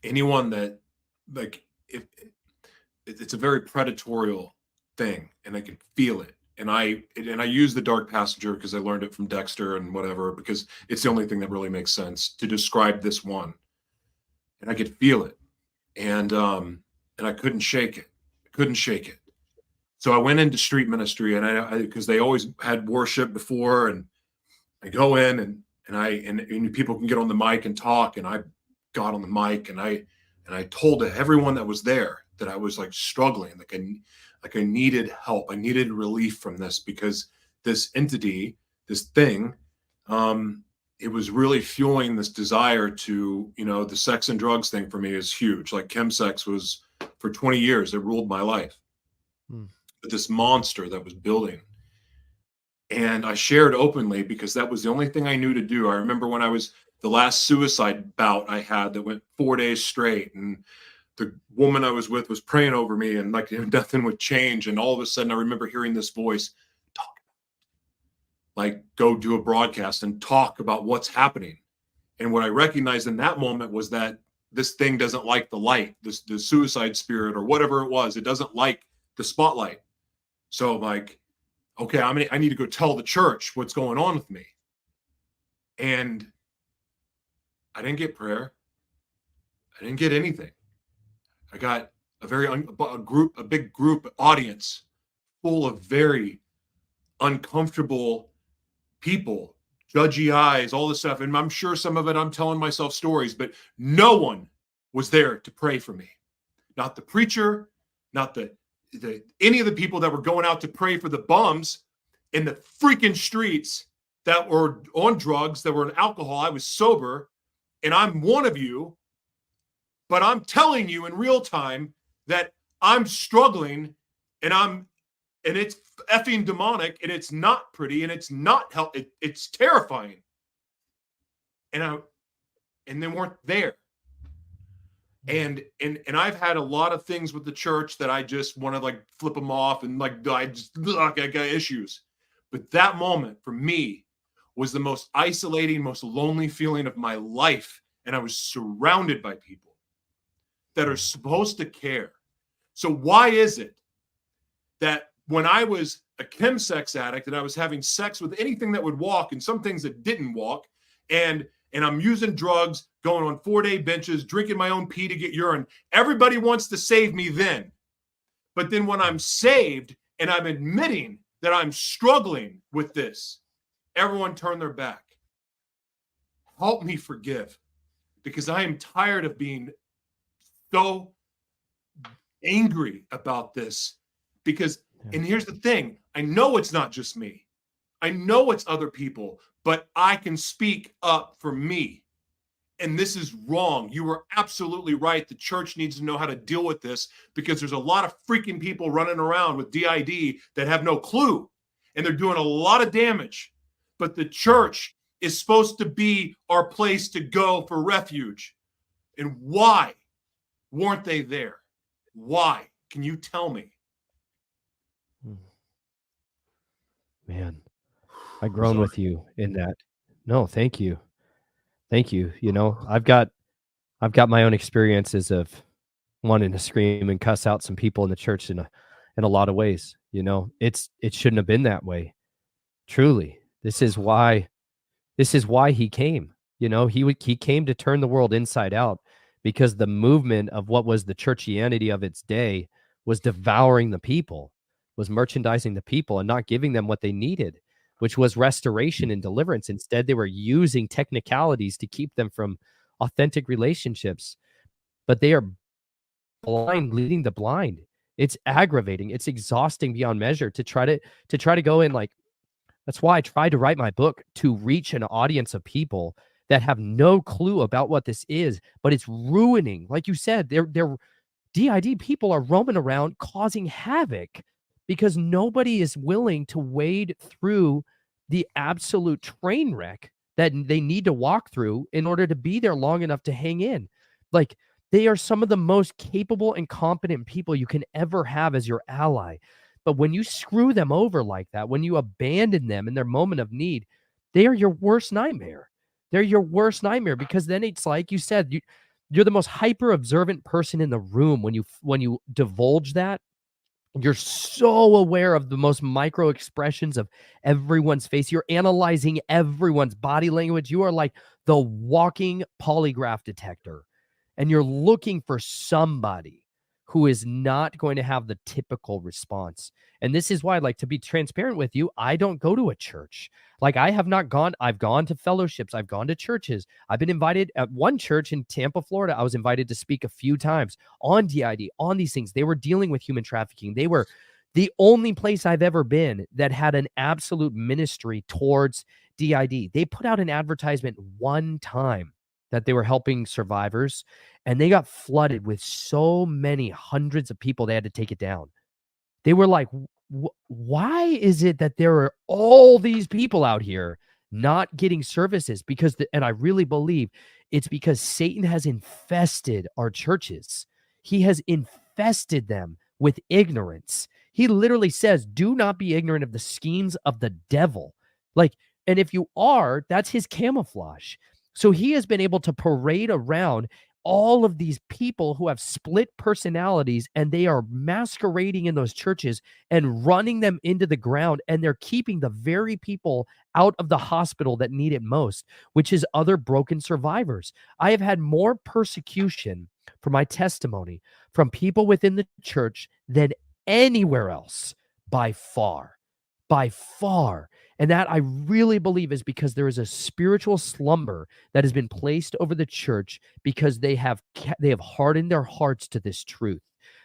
anyone that like, it's a very predatorial thing and I can feel it. And I use the dark passenger because I learned it from Dexter and whatever, because it's the only thing that really makes sense to describe this one. And I could feel it. And I couldn't shake it. So I went into street ministry and I because they always had worship before, and I go in and people can get on the mic and talk. And I got on the mic and I told everyone that was there that I was like struggling, like I needed help. I needed relief from this because this entity, this thing, it was really fueling this desire to, the sex and drugs thing for me is huge. Like chemsex was for 20 years, it ruled my life. But this monster that was building. And I shared openly because that was the only thing I knew to do. I remember when I was the last suicide bout I had that went 4 days straight, and the woman I was with was praying over me and like nothing would change. And all of a sudden I remember hearing this voice talk, like go do a broadcast and talk about what's happening. And what I recognized in that moment was that this thing doesn't like the light, the suicide spirit or whatever it was. It doesn't like the spotlight. So I'm like, okay, I need to go tell the church what's going on with me. And I didn't get prayer. I didn't get anything. I got a big group audience full of very uncomfortable people, judgy eyes, all this stuff. And I'm sure some of it I'm telling myself stories, but no one was there to pray for me. Not the preacher, not any of the people that were going out to pray for the bums in the freaking streets that were on drugs, that were on alcohol. I was sober, and I'm one of you. But I'm telling you in real time that I'm struggling and it's effing demonic and it's not pretty and it's not it's terrifying. And they weren't there. And I've had a lot of things with the church that I just want to like flip them off and like I got issues. But that moment for me was the most isolating, most lonely feeling of my life. And I was surrounded by people that are supposed to care. So why is it that when I was a chemsex addict and I was having sex with anything that would walk and some things that didn't walk, and and I'm using drugs, going on 4-day benches, drinking my own pee to get urine. Everybody wants to save me then. But then when I'm saved and I'm admitting that I'm struggling with this, everyone turn their back. Help me forgive, because I am tired of being so angry about this. Because, and here's the thing, I know it's not just me. I know it's other people, but I can speak up for me. And this is wrong. You were absolutely right. The church needs to know how to deal with this, because there's a lot of freaking people running around with DID that have no clue, and they're doing a lot of damage. But the church is supposed to be our place to go for refuge. And why weren't they there? Why? Can you tell me? Man, I groan with you in that. No, thank you. Thank you. You know, I've got my own experiences of wanting to scream and cuss out some people in the church in a lot of ways. You know, it shouldn't have been that way. Truly. This is why he came. You know, he came to turn the world inside out, because the movement of what was the churchianity of its day was devouring the people, was merchandising the people and not giving them what they needed, which was restoration and deliverance. Instead, they were using technicalities to keep them from authentic relationships. But they are blind, leading the blind. It's aggravating. It's exhausting beyond measure to try to go in. Like, that's why I tried to write my book, to reach an audience of people that have no clue about what this is, but it's ruining. Like you said, they're DID people are roaming around causing havoc because nobody is willing to wade through the absolute train wreck that they need to walk through in order to be there long enough to hang in. Like, they are some of the most capable and competent people you can ever have as your ally. But when you screw them over like that, when you abandon them in their moment of need, they are your worst nightmare. They're your worst nightmare, because then it's like you said, you're the most hyper observant person in the room when you divulge that. You're so aware of the most micro expressions of everyone's face. You're analyzing everyone's body language. You are like the walking polygraph detector, and you're looking for somebody who is not going to have the typical response. And this is why, like, to be transparent with you, I don't go to a church. Like, I've gone to fellowships. I've gone to churches. I've been invited at one church in Tampa, Florida. I was invited to speak a few times on DID, on these things. They were dealing with human trafficking. They were the only place I've ever been that had an absolute ministry towards DID. They put out an advertisement one time that they were helping survivors, and they got flooded with so many hundreds of people they had to take it down. They were like, why is it that there are all these people out here not getting services? Because, and I really believe it's because Satan has infested our churches. He has infested them with ignorance. He literally says, do not be ignorant of the schemes of the devil. Like, and if you are, that's his camouflage. So he has been able to parade around all of these people who have split personalities, and they are masquerading in those churches and running them into the ground. And they're keeping the very people out of the hospital that need it most, which is other broken survivors. I have had more persecution for my testimony from people within the church than anywhere else, by far. By far. And that, I really believe, is because there is a spiritual slumber that has been placed over the church, because they have hardened their hearts to this truth.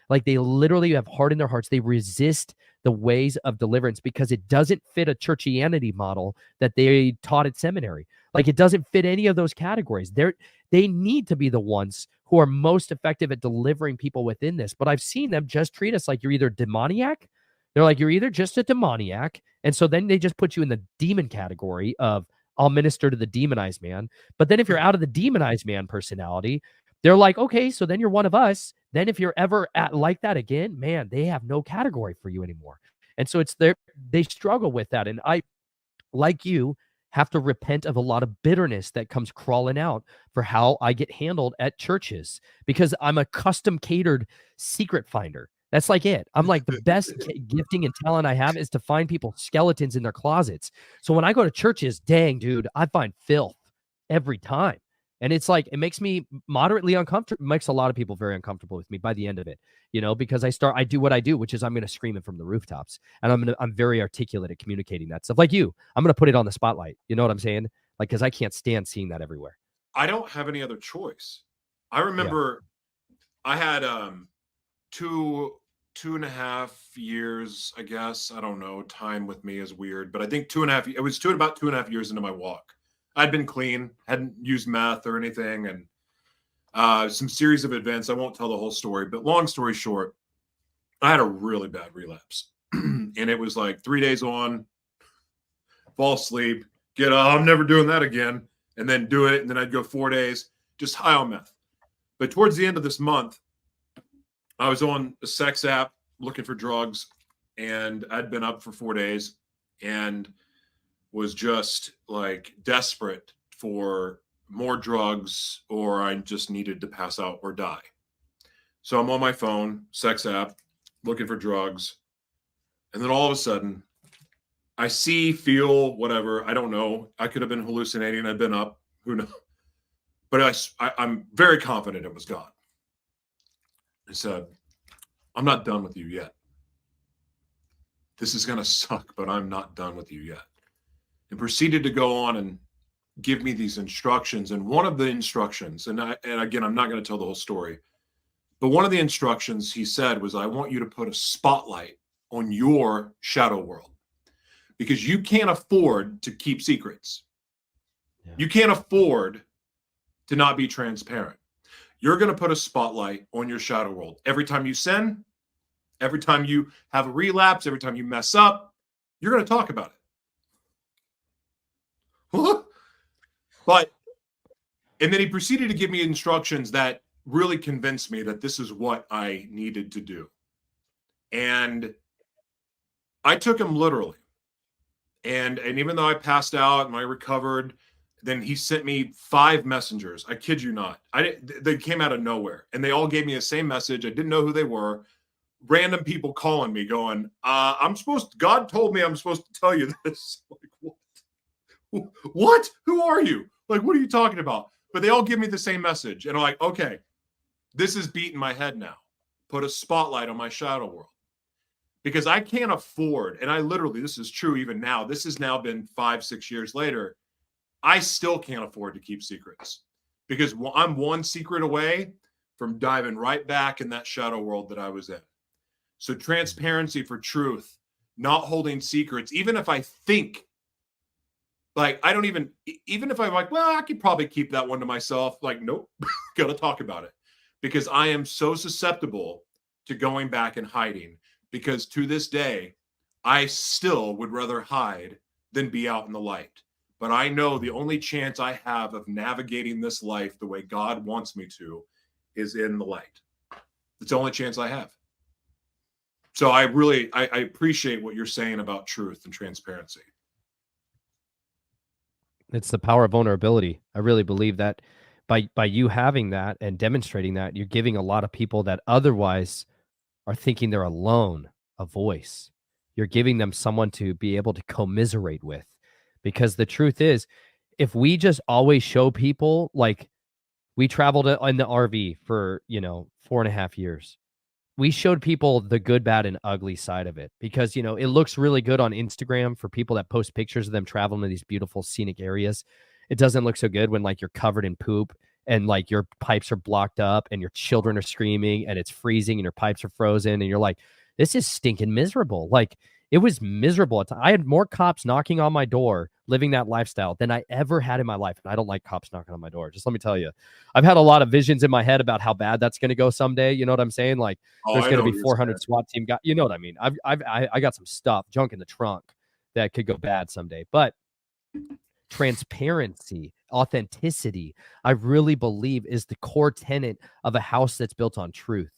Like, they literally have hardened their hearts. They resist the ways of deliverance because it doesn't fit a churchianity model that they taught at seminary. Like, it doesn't fit any of those categories. They need to be the ones who are most effective at delivering people within this. But I've seen them just treat us like you're either demoniac. They're like, you're either just a demoniac. And so then they just put you in the demon category of, I'll minister to the demonized man. But then if you're out of the demonized man personality, they're like, okay, so then you're one of us. Then if you're ever like that again, man, they have no category for you anymore. And so they struggle with that. And I, like you, have to repent of a lot of bitterness that comes crawling out for how I get handled at churches, because I'm a custom catered secret finder. That's like it. I'm like, the best gifting and talent I have is to find people skeletons in their closets. So when I go to churches, dang, dude, I find filth every time. And it's like, it makes me moderately uncomfortable. It makes a lot of people very uncomfortable with me by the end of it, because I do what I do, which is I'm going to scream it from the rooftops, and I'm very articulate at communicating that stuff. Like you, I'm going to put it on the spotlight. You know what I'm saying? Like, because I can't stand seeing that everywhere. I don't have any other choice. I remember I had 2.5 years, I guess. I don't know. Time with me is weird, but I think 2.5. It was about 2.5 years into my walk. I'd been clean, hadn't used meth or anything, and some series of events. I won't tell the whole story, but long story short, I had a really bad relapse. And it was like 3 days on, fall asleep, get up, I'm never doing that again, and then do it. And then I'd go 4 days, just high on meth. But towards the end of this month, I was on a sex app looking for drugs, and I'd been up for 4 days and was just like desperate for more drugs, or I just needed to pass out or die. So I'm on my phone, sex app, looking for drugs. And then all of a sudden I see, feel, whatever. I don't know. I could have been hallucinating. I've been up. Who knows? But I'm very confident it was God. I said, I'm not done with you yet. This is going to suck, but I'm not done with you yet. And proceeded to go on and give me these instructions. And one of the instructions, and again, I'm not going to tell the whole story, but one of the instructions he said was, I want you to put a spotlight on your shadow world, because you can't afford to keep secrets. Yeah. You can't afford to not be transparent. You're going to put a spotlight on your shadow world. Every time you sin, every time you have a relapse, every time you mess up, you're going to talk about it. And then he proceeded to give me instructions that really convinced me that this is what I needed to do. And I took him literally. And even though I passed out and I recovered, then he sent me 5 messengers. I kid you not. They came out of nowhere, and they all gave me the same message. I didn't know who they were. Random people calling me going, God told me I'm supposed to tell you this. Like, what? What? Who are you? Like, what are you talking about? But they all give me the same message. And I'm like, okay, this is beating my head now. Put a spotlight on my shadow world. Because I can't afford, and I literally, this is true even now, this has now been 5-6 years later, I still can't afford to keep secrets. Because I'm one secret away from diving right back in that shadow world that I was in. So transparency for truth, not holding secrets, even if I think, like, I don't even if I'm like, well, I could probably keep that one to myself. Like, nope, got to talk about it. Because I am so susceptible to going back and hiding. Because to this day, I still would rather hide than be out in the light. But I know the only chance I have of navigating this life the way God wants me to is in the light. It's the only chance I have. So I appreciate what you're saying about truth and transparency. It's the power of vulnerability. I really believe that by you having that and demonstrating that, you're giving a lot of people that otherwise are thinking they're alone a voice. You're giving them someone to be able to commiserate with. Because the truth is, if we just always show people, like, we traveled in the RV for, 4.5 years. We showed people the good, bad, and ugly side of it, because, it looks really good on Instagram for people that post pictures of them traveling to these beautiful scenic areas. It doesn't look so good when, like, you're covered in poop and, like, your pipes are blocked up and your children are screaming and it's freezing and your pipes are frozen and you're like, this is stinking miserable. Like, it was miserable. I had more cops knocking on my door living that lifestyle than I ever had in my life. And I don't like cops knocking on my door. Just let me tell you, I've had a lot of visions in my head about how bad that's going to go someday. You know what I'm saying? Like, there's going to be 400 SWAT team guys. You know what I mean? I got some stuff, junk in the trunk that could go bad someday. But transparency, authenticity, I really believe is the core tenet of a house that's built on truth.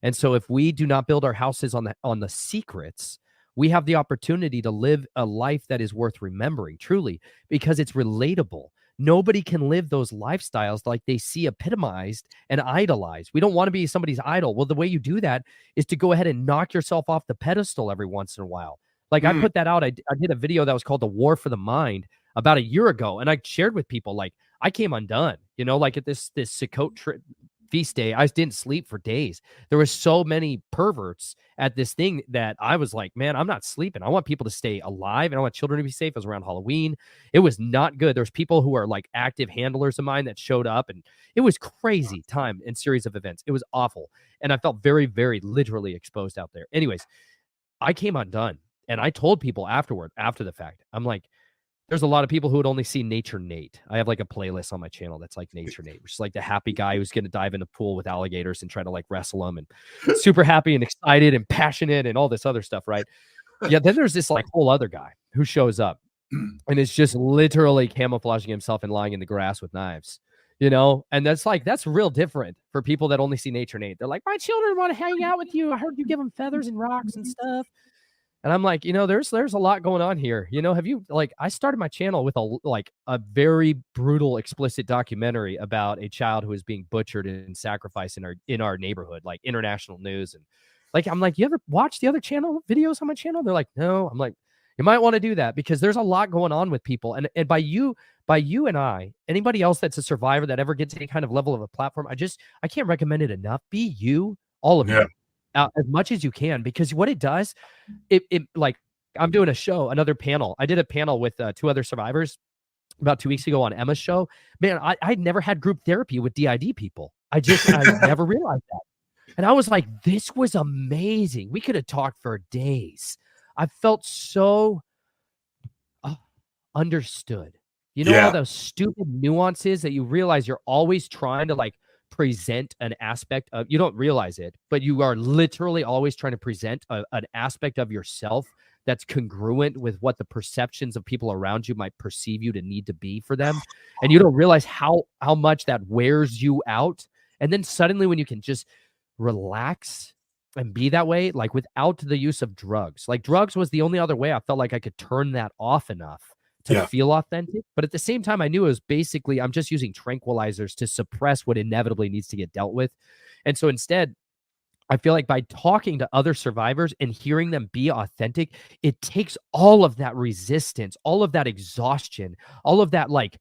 And so if we do not build our houses on the secrets, we have the opportunity to live a life that is worth remembering, truly, because it's relatable. Nobody can live those lifestyles like they see epitomized and idolized. We don't want to be somebody's idol. Well, the way you do that is to go ahead and knock yourself off the pedestal every once in a while. Like, I put that out. I did a video that was called The War for the Mind about a year ago. And I shared with people, like, I came undone, you know, like at this Sukkot feast day, I didn't sleep for days. There were so many perverts at this thing that I was like, man, I'm not sleeping. I want people to stay alive and I want children to be safe. It was around Halloween. It was not good. There's people who are like active handlers of mine that showed up, and it was crazy time and series of events. It was awful. And I felt very, very literally exposed out there. Anyways, I came undone, and I told people afterward, after the fact, I'm like, there's a lot of people who would only see Nature Nate. I have like a playlist on my channel that's like Nature Nate, which is like the happy guy who's going to dive in the pool with alligators and try to like wrestle them, and super happy and excited and passionate and all this other stuff, right? Yeah, then there's this like whole other guy who shows up and is just literally camouflaging himself and lying in the grass with knives, you know? And that's real different for people that only see Nature Nate. They're like, my children want to hang out with you. I heard you give them feathers and rocks and stuff. And I'm like, you know, there's a lot going on here. You know, have you, like, I started my channel with a very brutal, explicit documentary about a child who was being butchered and sacrificed in our neighborhood, like international news. And like, I'm like, you ever watch the other channel videos on my channel? They're like, no. I'm like, you might want to do that because there's a lot going on with people. And by you and I, anybody else that's a survivor that ever gets any kind of level of a platform, I can't recommend it enough. Be you, all of you. As much as you can, because what it does, it like, I'm doing another panel. I did a panel with 2 other survivors about 2 weeks ago on Emma's show. Man, I'd never had group therapy with DID people. I never realized that. And I was like, this was amazing. We could have talked for days. I felt so understood. You know, all those stupid nuances that you realize you're always trying to like present an aspect of, you don't realize it, but you are literally always trying to present an aspect of yourself that's congruent with what the perceptions of people around you might perceive you to need to be for them. And you don't realize how much that wears you out. And then suddenly when you can just relax and be that way, like without the use of drugs, like drugs was the only other way I felt like I could turn that off enough to feel authentic. But at the same time, I knew it was basically, I'm just using tranquilizers to suppress what inevitably needs to get dealt with. And so instead, I feel like by talking to other survivors and hearing them be authentic, it takes all of that resistance, all of that exhaustion, all of that, like,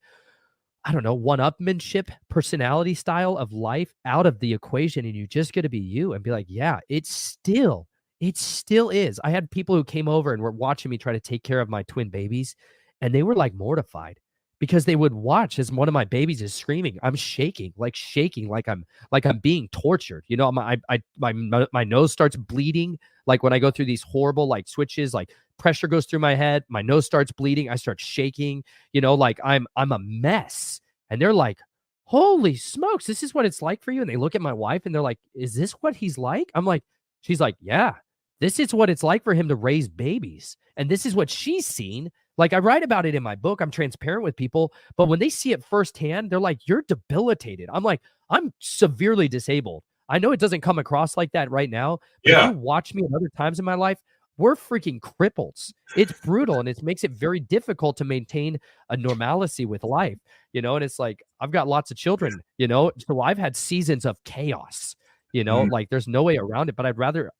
I don't know, one-upmanship personality style of life out of the equation. And you just got to be you and be like, yeah, it still is. I had people who came over and were watching me try to take care of my twin babies, and they were like mortified because they would watch as one of my babies is screaming. I'm shaking like I'm being tortured. You know, my nose starts bleeding. Like when I go through these horrible like switches, like pressure goes through my head, my nose starts bleeding, I start shaking, you know, like I'm a mess. And they're like, holy smokes, this is what it's like for you. And they look at my wife and they're like, is this what he's like? I'm like, she's like, yeah, this is what it's like for him to raise babies. And this is what she's seen. Like I write about it in my book. I'm transparent with people, but when they see it firsthand, they're like, you're debilitated. I'm like, I'm severely disabled. I know it doesn't come across like that right now, but if you watch me at other times in my life, we're freaking cripples. It's brutal, and it makes it very difficult to maintain a normalcy with life, you know? And it's like, I've got lots of children, you know? So I've had seasons of chaos, you know, like there's no way around it, but I'd rather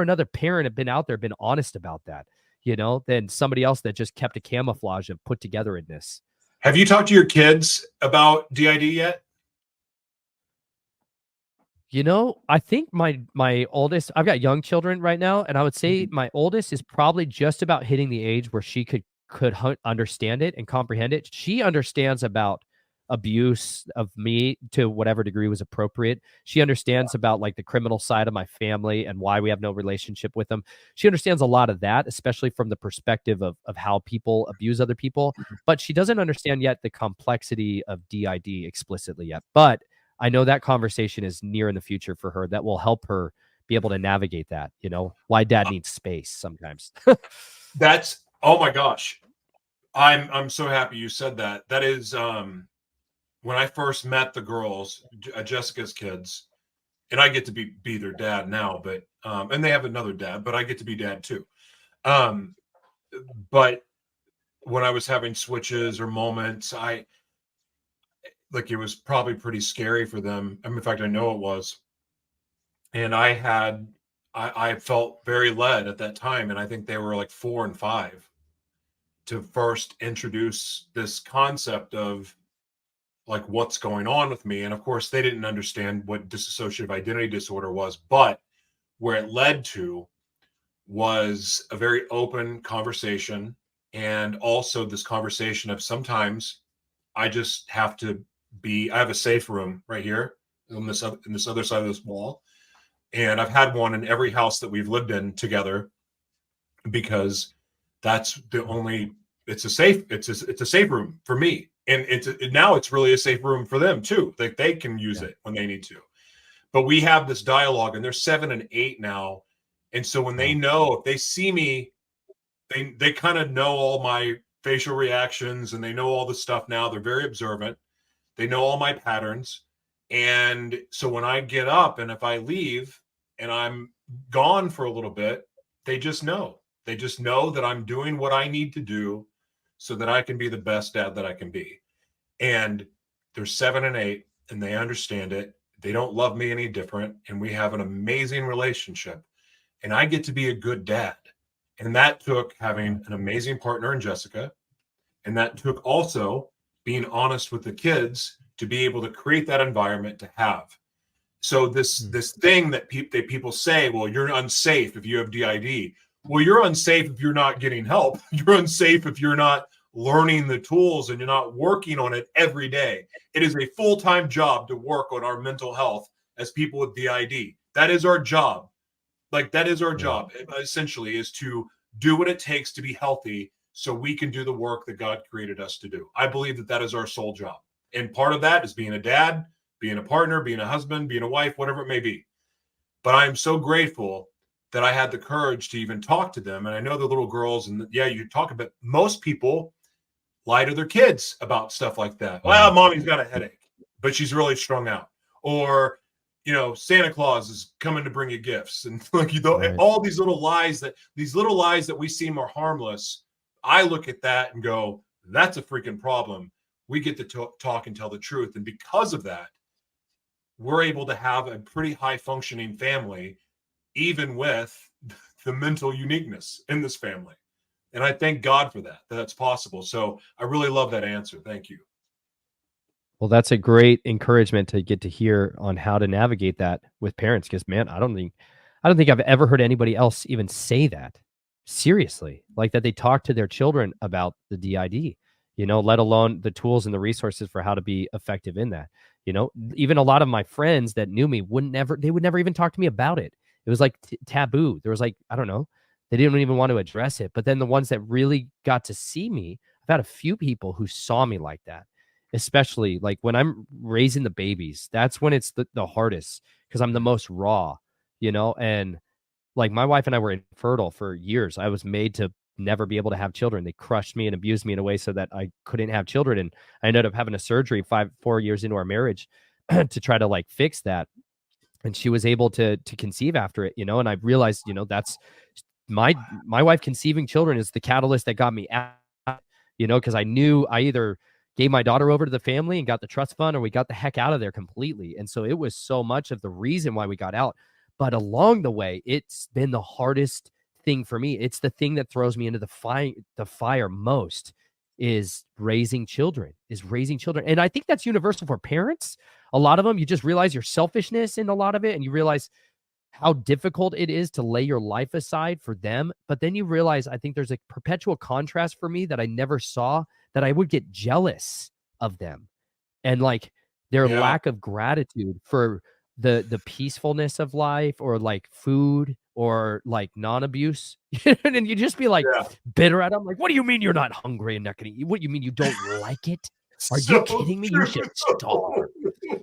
another parent have been out there, been honest about that, you know, than somebody else that just kept a camouflage of put togetherness. Have you talked to your kids about DID yet? You know, I think my oldest, I've got young children right now, and I would say my oldest is probably just about hitting the age where she could understand it and comprehend it. She understands about abuse of me to whatever degree was appropriate. She understands about like the criminal side of my family and why we have no relationship with them. She understands a lot of that, especially from the perspective of how people abuse other people, but she doesn't understand yet the complexity of DID explicitly yet. But I know that conversation is near in the future for her that will help her be able to navigate that, you know, why dad needs space sometimes. That's, oh my gosh. I'm so happy you said that. That is, when I first met the girls, Jessica's kids, and I get to be their dad now, but, and they have another dad, but I get to be dad too. But when I was having switches or moments, like it was probably pretty scary for them. I mean, in fact, I know it was. And I felt very led at that time. And I think they were like 4 and 5 to first introduce this concept of like what's going on with me. And of course, they didn't understand what dissociative identity disorder was, but where it led to was a very open conversation. And also this conversation of sometimes I just have to I have a safe room right here in this other side of this wall. And I've had one in every house that we've lived in together, because that's the only, it's a safe room for me. And now it's really a safe room for them too. Like they can use it when they need to. But we have this dialogue, and they're 7 and 8 now. And so when they know, if they see me, they kind of know all my facial reactions, and they know all the stuff now. They're very observant. They know all my patterns. And so when I get up and if I leave and I'm gone for a little bit, they just know. They just know that I'm doing what I need to do so that I can be the best dad that I can be. And they're 7 and 8, and they understand it. They don't love me any different. And we have an amazing relationship. And I get to be a good dad. And that took having an amazing partner in Jessica. And that took also being honest with the kids to be able to create that environment to have. So this thing that people say, well, you're unsafe if you have DID. Well, you're unsafe if you're not getting help. You're unsafe if you're not learning the tools and you're not working on it every day. It is a full-time job to work on our mental health as people with DID. That is our job. Like that is our job, essentially, is to do what it takes to be healthy so we can do the work that God created us to do. I believe that that is our sole job. And part of that is being a dad, being a partner, being a husband, being a wife, whatever it may be. But I am so grateful that I had the courage to even talk to them. And I know the little girls, and you talk about, most people lie to their kids about stuff like that. Well, mommy's got a headache, but she's really strung out. Or, Santa Claus is coming to bring you gifts. And like, all these little lies that we seem are harmless. I look at that and go, that's a freaking problem. We get to talk and tell the truth. And because of that, we're able to have a pretty high functioning family, even with the mental uniqueness in this family. And I thank God for that that's possible. So I really love that answer. Thank you. Well, that's a great encouragement to get to hear on how to navigate that with parents. Because, man, I don't think I've ever heard anybody else even say that seriously, like that they talk to their children about the DID, let alone the tools and the resources for how to be effective in that. Even a lot of my friends that knew me would never even talk to me about it. It was like taboo. There was like, I don't know, they didn't even want to address it. But then the ones that really got to see me, I've had a few people who saw me like that. Especially like when I'm raising the babies, that's when it's the hardest, because I'm the most raw, and like my wife and I were infertile for years. I was made to never be able to have children. They crushed me and abused me in a way so that I couldn't have children. And I ended up having a surgery 4 years into our marriage to try to like fix that. And she was able to conceive after it, and I realized, that's my wife conceiving children is the catalyst that got me out, because I knew I either gave my daughter over to the family and got the trust fund, or we got the heck out of there completely. And so it was so much of the reason why we got out. But along the way, it's been the hardest thing for me. It's the thing that throws me into the fire most is raising children. And I think that's universal for parents. A lot of them, you just realize your selfishness in a lot of it, and you realize how difficult it is to lay your life aside for them. But then you realize, I think there's a perpetual contrast for me that I never saw, that I would get jealous of them and like their lack of gratitude for the peacefulness of life, or like food, or like non-abuse. And you just be like bitter at them. Like, what do you mean you're not hungry and not going to eat? What do you mean you don't like it? Are you kidding me? You should starve.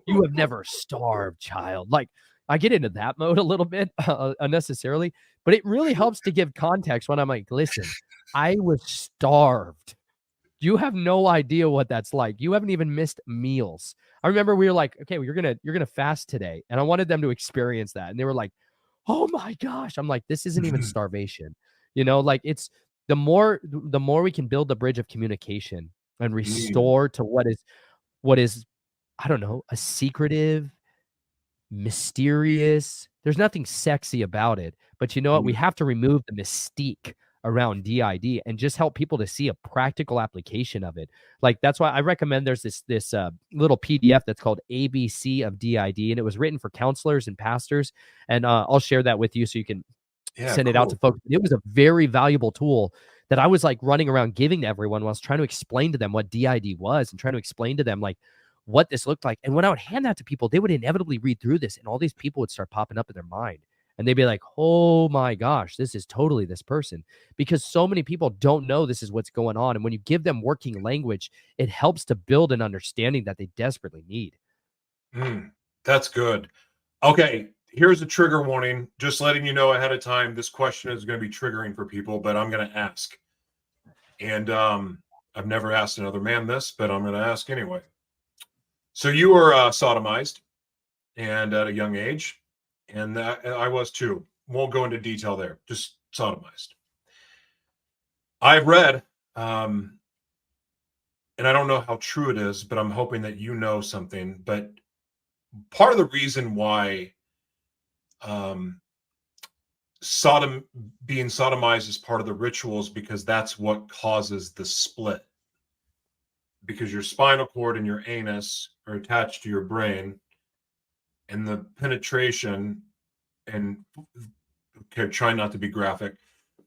You have never starved, child. Like, I get into that mode a little bit unnecessarily, but it really helps to give context when I'm like, listen, I was starved. You have no idea what that's like. You haven't even missed meals. I remember we were like, okay, well, you're gonna fast today. And I wanted them to experience that. And they were like, oh my gosh. I'm like, this isn't even starvation. Like it's the more we can build the bridge of communication and restore to what is, I don't know, a secretive, mysterious. There's nothing sexy about it. But you know what? We have to remove the mystique around DID and just help people to see a practical application of it. Like, that's why I recommend there's this little PDF that's called ABC of DID, and it was written for counselors and pastors. And I'll share that with you so you can send it out to folks. It was a very valuable tool that I was like running around giving to everyone while I was trying to explain to them what DID was and trying to explain to them like what this looked like. And when I would hand that to people, they would inevitably read through this and all these people would start popping up in their mind. And they'd be like, oh my gosh, this is totally this person. Because so many people don't know this is what's going on. And when you give them working language, it helps to build an understanding that they desperately need. That's good. Okay, here's a trigger warning. Just letting you know ahead of time, this question is going to be triggering for people, but I'm going to ask. And I've never asked another man this, but I'm going to ask anyway. So you were sodomized and at a young age. And I was too. Won't go into detail there. Just sodomized. I've read, and I don't know how true it is, but I'm hoping that you know something. But part of the reason why being sodomized is part of the rituals, because that's what causes the split. Because your spinal cord and your anus are attached to your brain. And the penetration, and okay, try not to be graphic,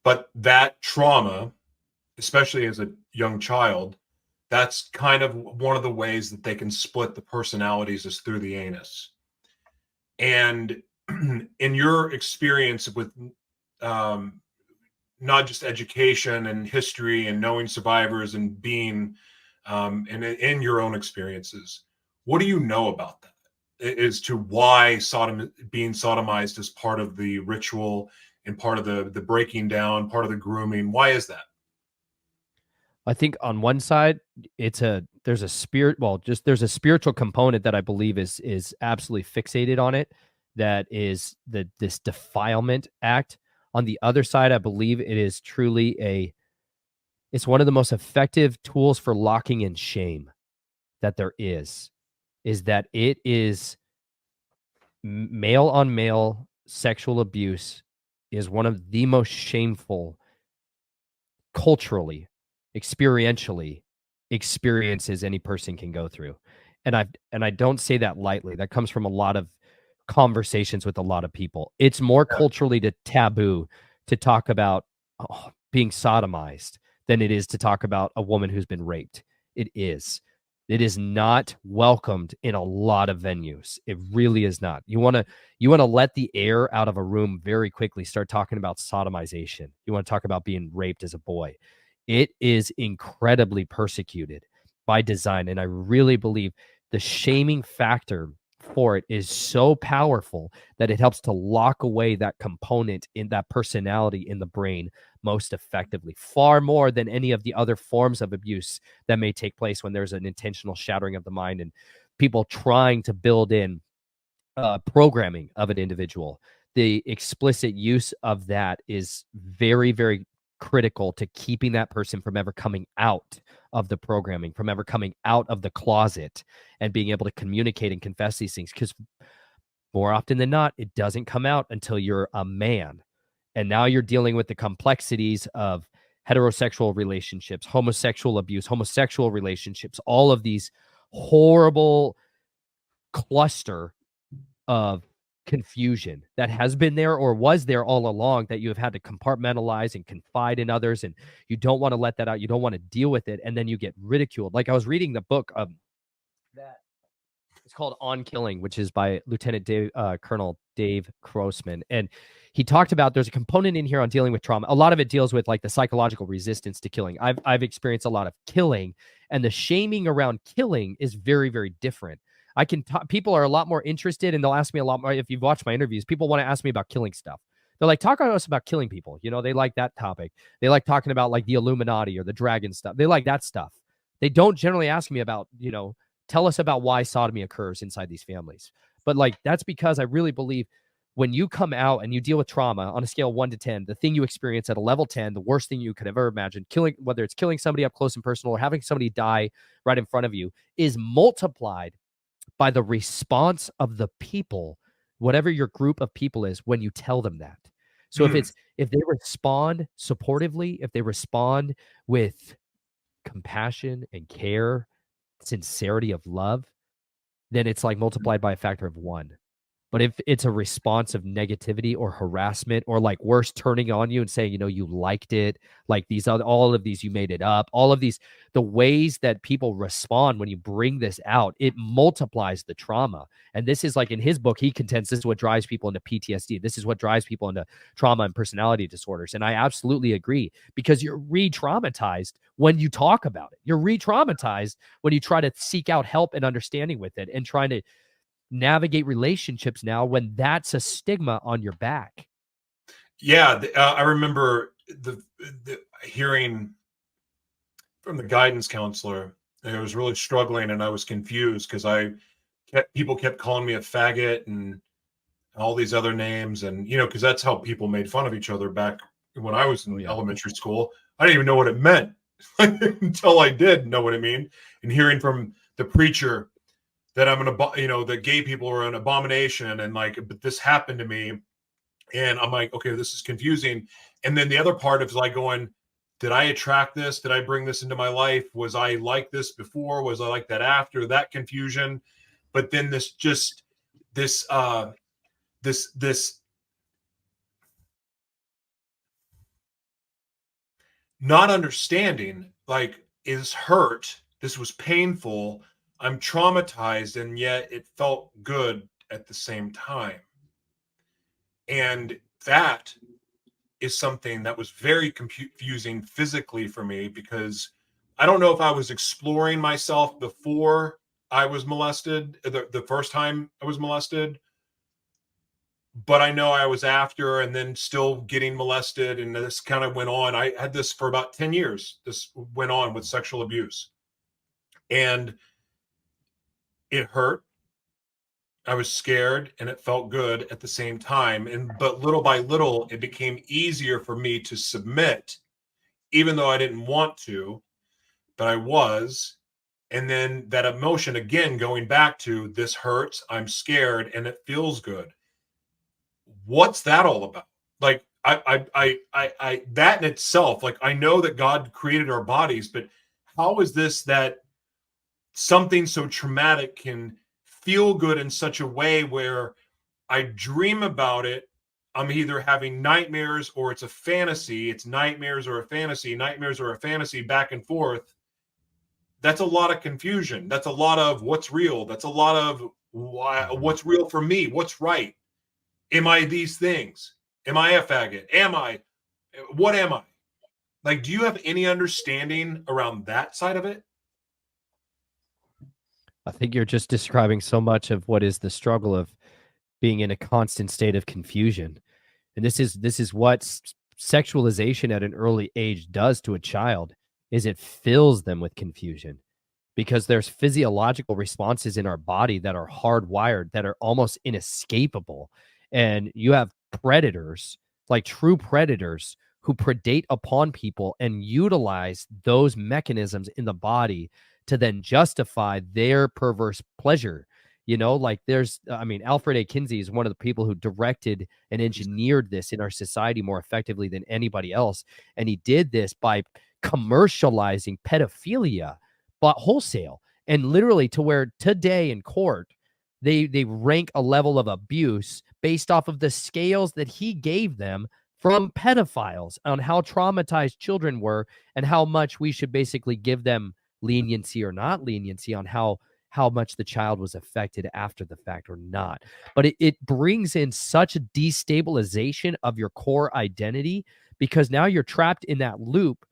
but that trauma, especially as a young child, that's kind of one of the ways that they can split the personalities is through the anus. And in your experience with not just education and history and knowing survivors and being and in your own experiences, what do you know about that? As to why being sodomized is part of the ritual and part of the breaking down, part of the grooming. Why is that? I think on one side, there's a spiritual component that I believe is absolutely fixated on it. That is this defilement act. On the other side, I believe it is truly it's one of the most effective tools for locking in shame that there is that it is male on male sexual abuse is one of the most shameful culturally, experientially experiences any person can go through. And I don't say that lightly. That comes from a lot of conversations with a lot of people. It's more culturally taboo to talk about being sodomized than it is to talk about a woman who's been raped. It is not welcomed in a lot of venues. It really is not. You want to let the air out of a room very quickly. Start talking about sodomization. You want to talk about being raped as a boy. It is incredibly persecuted by design. And I really believe the shaming factor for it is so powerful that it helps to lock away that component in that personality in the brain most effectively, far more than any of the other forms of abuse that may take place when there's an intentional shattering of the mind and people trying to build in programming of an individual. The explicit use of that is very, very critical to keeping that person from ever coming out of the programming, from ever coming out of the closet and being able to communicate and confess these things. Because more often than not, it doesn't come out until you're a man. And now you're dealing with the complexities of heterosexual relationships, homosexual abuse, homosexual relationships, all of these horrible cluster of confusion that has been there or was there all along that you have had to compartmentalize and confide in others, and you don't want to let that out. You don't want to deal with it, and then you get ridiculed. Like I was reading the book that it's called On Killing, which is by Colonel Dave Grossman, and he talked about there's a component in here on dealing with trauma. A lot of it deals with like the psychological resistance to killing. I've experienced a lot of killing, and the shaming around killing is very, very different. I can talk, people are a lot more interested and they'll ask me a lot more. If you've watched my interviews, people want to ask me about killing stuff. They're like, talk to us about killing people. You know, they like that topic. They like talking about like the Illuminati or the dragon stuff. They like that stuff. They don't generally ask me about, you know, tell us about why sodomy occurs inside these families. But like, that's because I really believe when you come out and you deal with trauma on a scale of 1 to 10, the thing you experience at a level 10, the worst thing you could ever imagine, killing, whether it's killing somebody up close and personal or having somebody die right in front of you, is multiplied by the response of the people, whatever your group of people is, when you tell them that. So if they respond supportively, if they respond with compassion and care, sincerity of love, then it's like multiplied by a factor of 1. But if it's a response of negativity or harassment, or like worse, turning on you and saying, you liked it, like all of these, you made it up, all of these, the ways that people respond when you bring this out, it multiplies the trauma. And this is like, in his book, he contends this is what drives people into PTSD. This is what drives people into trauma and personality disorders. And I absolutely agree, because you're re-traumatized when you talk about it. You're re-traumatized when you try to seek out help and understanding with it, and trying to navigate relationships now when that's a stigma on your back. Yeah, I remember the hearing from the guidance counselor. I was really struggling, and I was confused because people kept calling me a faggot and all these other names, and because that's how people made fun of each other back when I was in elementary school. I didn't even know what it meant until I did know what it mean, and hearing from the preacher that that gay people are an abomination, and but this happened to me, and I'm like, okay, this is confusing. And then the other part is like going, did I attract this? Did I bring this into my life? Was I like this before? Was I like that after? That confusion. But then this not understanding, like, is hurt. This was painful. I'm traumatized, and yet it felt good at the same time. And that is something that was very confusing physically for me, because I don't know if I was exploring myself before I was molested, the first time I was molested, but I know I was after, and then still getting molested. And this kind of went on. I had this for about 10 years. This went on with sexual abuse, and it hurt. I was scared, and it felt good at the same time. But little by little, it became easier for me to submit, even though I didn't want to, but I was. And then that emotion, again, going back to this hurts, I'm scared, and it feels good. What's that all about? Like, I that in itself, like, I know that God created our bodies, but how is this that something so traumatic can feel good in such a way where I dream about it? I'm either having nightmares or it's a fantasy. It's nightmares or a fantasy, nightmares or a fantasy, back and forth. That's a lot of confusion. That's a lot of what's real. That's a lot of what's real for me. What's right? Am I these things? Am I a faggot? What am I? Like, do you have any understanding around that side of it? I think you're just describing so much of what is the struggle of being in a constant state of confusion. And this is what sexualization at an early age does to a child, is it fills them with confusion, because there's physiological responses in our body that are hardwired, that are almost inescapable. And you have predators, like true predators, who predate upon people and utilize those mechanisms in the body to then justify their perverse pleasure. Like Alfred A. Kinsey is one of the people who directed and engineered this in our society more effectively than anybody else. And he did this by commercializing pedophilia, but wholesale, and literally to where today in court, they rank a level of abuse based off of the scales that he gave them from pedophiles on how traumatized children were, and how much we should basically give them leniency or not leniency on how much the child was affected after the fact or not. But it brings in such a destabilization of your core identity, because now you're trapped in that loop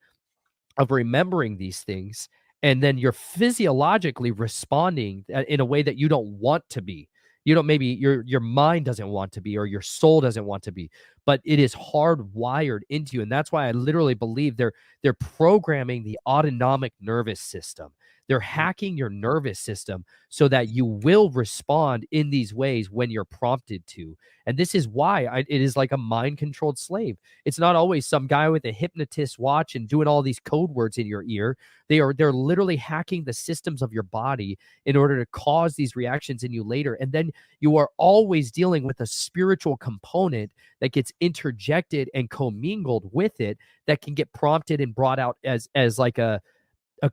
of remembering these things, and then you're physiologically responding in a way that you don't want to be. Maybe your mind doesn't want to be, or your soul doesn't want to be, but it is hardwired into you. And that's why I literally believe they're programming the autonomic nervous system. They're hacking your nervous system so that you will respond in these ways when you're prompted to. And this is why it is like a mind-controlled slave. It's not always some guy with a hypnotist watch and doing all these code words in your ear. They're literally hacking the systems of your body in order to cause these reactions in you later. And then you are always dealing with a spiritual component that gets interjected and commingled with it that can get prompted and brought out as like a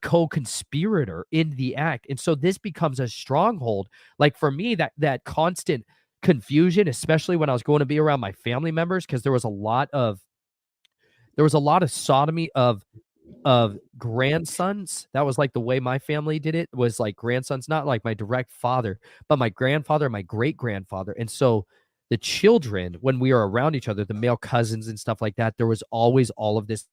co-conspirator in the act. And so this becomes a stronghold. Like for me, that constant confusion, especially when I was going to be around my family members, because there was a lot of sodomy of grandsons. That was like the way my family did it, was like grandsons, not like my direct father, but my grandfather, my great grandfather. And so the children, when we were around each other, the male cousins and stuff like that, there was always all of this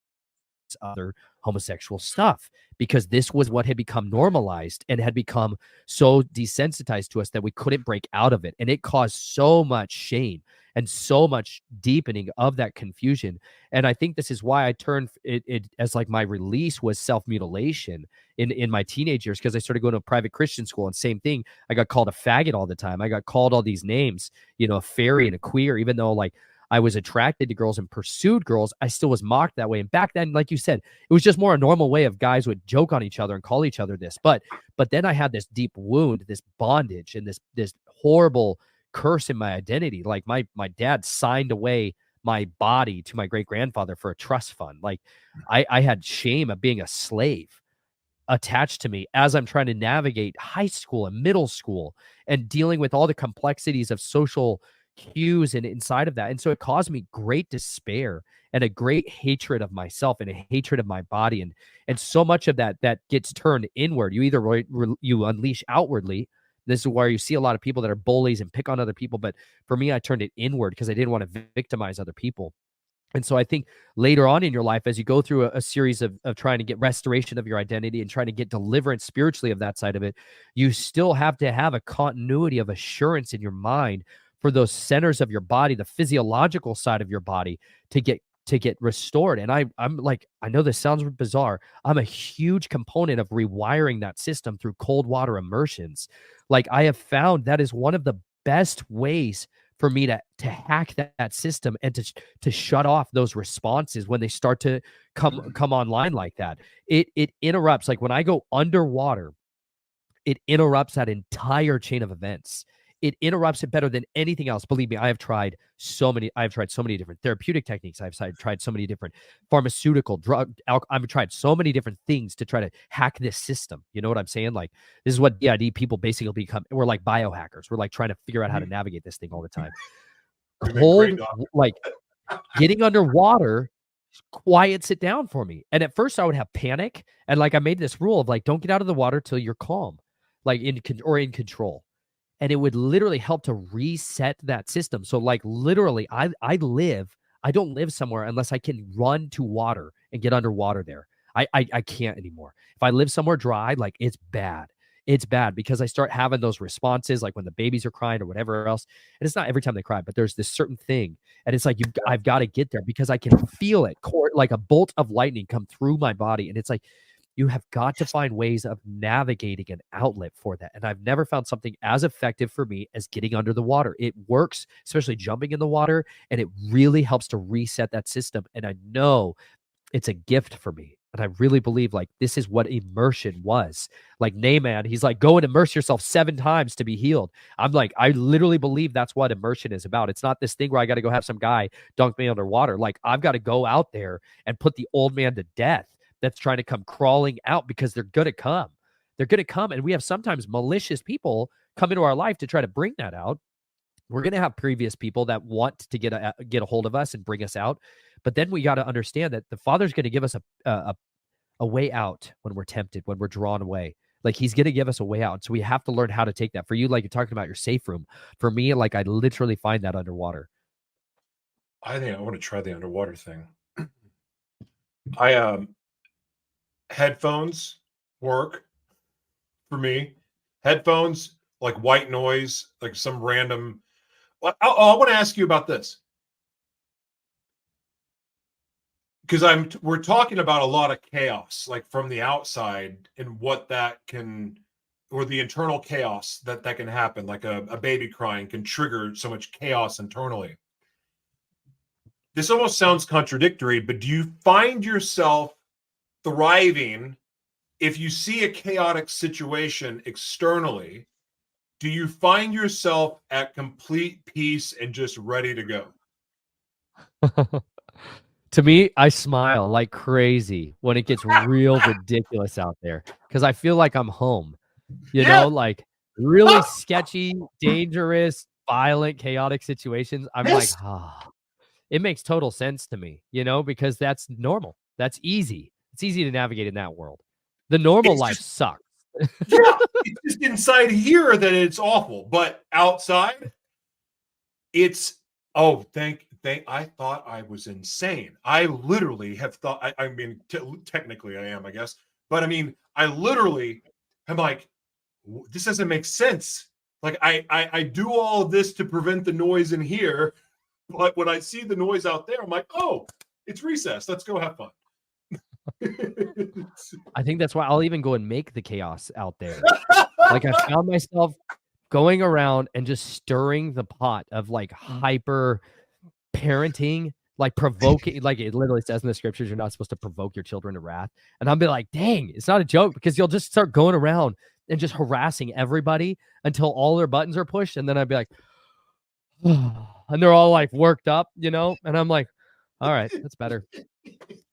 other homosexual stuff, because this was what had become normalized and had become so desensitized to us that we couldn't break out of it. And it caused so much shame and so much deepening of that confusion. And I think this is why I turned it as like my release was self-mutilation in my teenage years, because I started going to a private Christian school, and same thing. I got called a faggot all the time. I got called all these names, a fairy and a queer, even though like I was attracted to girls and pursued girls, I still was mocked that way. And back then, like you said, it was just more a normal way of guys would joke on each other and call each other this. But then I had this deep wound, this bondage, and this horrible curse in my identity. Like my dad signed away my body to my great grandfather for a trust fund. Like I had shame of being a slave attached to me as I'm trying to navigate high school and middle school and dealing with all the complexities of social cues and inside of that. And so it caused me great despair and a great hatred of myself and a hatred of my body. And so much of that gets turned inward. You either you unleash outwardly. This is where you see a lot of people that are bullies and pick on other people. But for me, I turned it inward because I didn't want to victimize other people. And so I think later on in your life, as you go through a series of trying to get restoration of your identity and trying to get deliverance spiritually of that side of it, you still have to have a continuity of assurance in your mind for those centers of your body, the physiological side of your body, to get restored. And I'm like, I know this sounds bizarre. I'm a huge component of rewiring that system through cold water immersions. Like I have found that is one of the best ways for me to hack that system and to shut off those responses when they start to come online like that. It interrupts, like when I go underwater, it interrupts that entire chain of events. It interrupts it better than anything else. Believe me, I've tried so many different therapeutic techniques. I've tried so many different pharmaceutical I've tried so many different things to try to hack this system. You know what I'm saying? Like this is what DID people basically become. We're like biohackers. We're like trying to figure out how to navigate this thing all the time. Cold, like getting underwater quiets it down for me. And at first I would have panic. And like I made this rule of like, don't get out of the water till you're calm, like in control. And it would literally help to reset that system. So like literally I don't live somewhere unless I can run to water and get underwater there. I can't anymore. If I live somewhere dry, like it's bad. It's bad because I start having those responses, like when the babies are crying or whatever else. And it's not every time they cry, but there's this certain thing. And it's like, I've got to get there because I can feel it like a bolt of lightning come through my body. And it's like, you have got to find ways of navigating an outlet for that. And I've never found something as effective for me as getting under the water. It works, especially jumping in the water, and it really helps to reset that system. And I know it's a gift for me. And I really believe like this is what immersion was. Like Naaman, he's like, go and immerse yourself 7 times to be healed. I'm like, I literally believe that's what immersion is about. It's not this thing where I got to go have some guy dunk me underwater. Like I've got to go out there and put the old man to death that's trying to come crawling out, because they're going to come. They're going to come. And we have sometimes malicious people come into our life to try to bring that out. We're going to have previous people that want to get a hold of us and bring us out. But then we got to understand that the Father's going to give us a way out when we're tempted, when we're drawn away. Like he's going to give us a way out. So we have to learn how to take that. For you, like you're talking about your safe room. For me, like I literally find that underwater. I think I want to try the underwater thing. Headphones work for me. Headphones, like white noise, like some random. I want to ask you about this. because we're talking about a lot of chaos, like from the outside, and what that can, or the internal chaos that can happen, like a baby crying can trigger so much chaos internally. This almost sounds contradictory, but do you find yourself thriving if you see a chaotic situation externally? Do you find yourself at complete peace and just ready to go? To me, I smile like crazy when it gets real ridiculous out there because I feel like I'm home. You know, like really sketchy, dangerous, violent, chaotic situations. I'm like, it makes total sense to me, you know, because that's normal. That's easy. It's easy to navigate in that world. The normal life sucks. Yeah, it's just inside here that it's awful, but outside, it's I thought I was insane. I literally have thought. I mean, technically, I am, I guess, but I mean, I literally am like, this doesn't make sense. Like, I do all of this to prevent the noise in here, but when I see the noise out there, I'm like, oh, it's recess. Let's go have fun. I think that's why I'll even go and make the chaos out there. Like, I found myself going around and just stirring the pot of like hyper parenting, like provoking, like it literally says in the scriptures, you're not supposed to provoke your children to wrath. And I'll be like, dang, it's not a joke, because you'll just start going around and just harassing everybody until all their buttons are pushed. And then I'd be like, and they're all like worked up, you know? And I'm like, all right, that's better.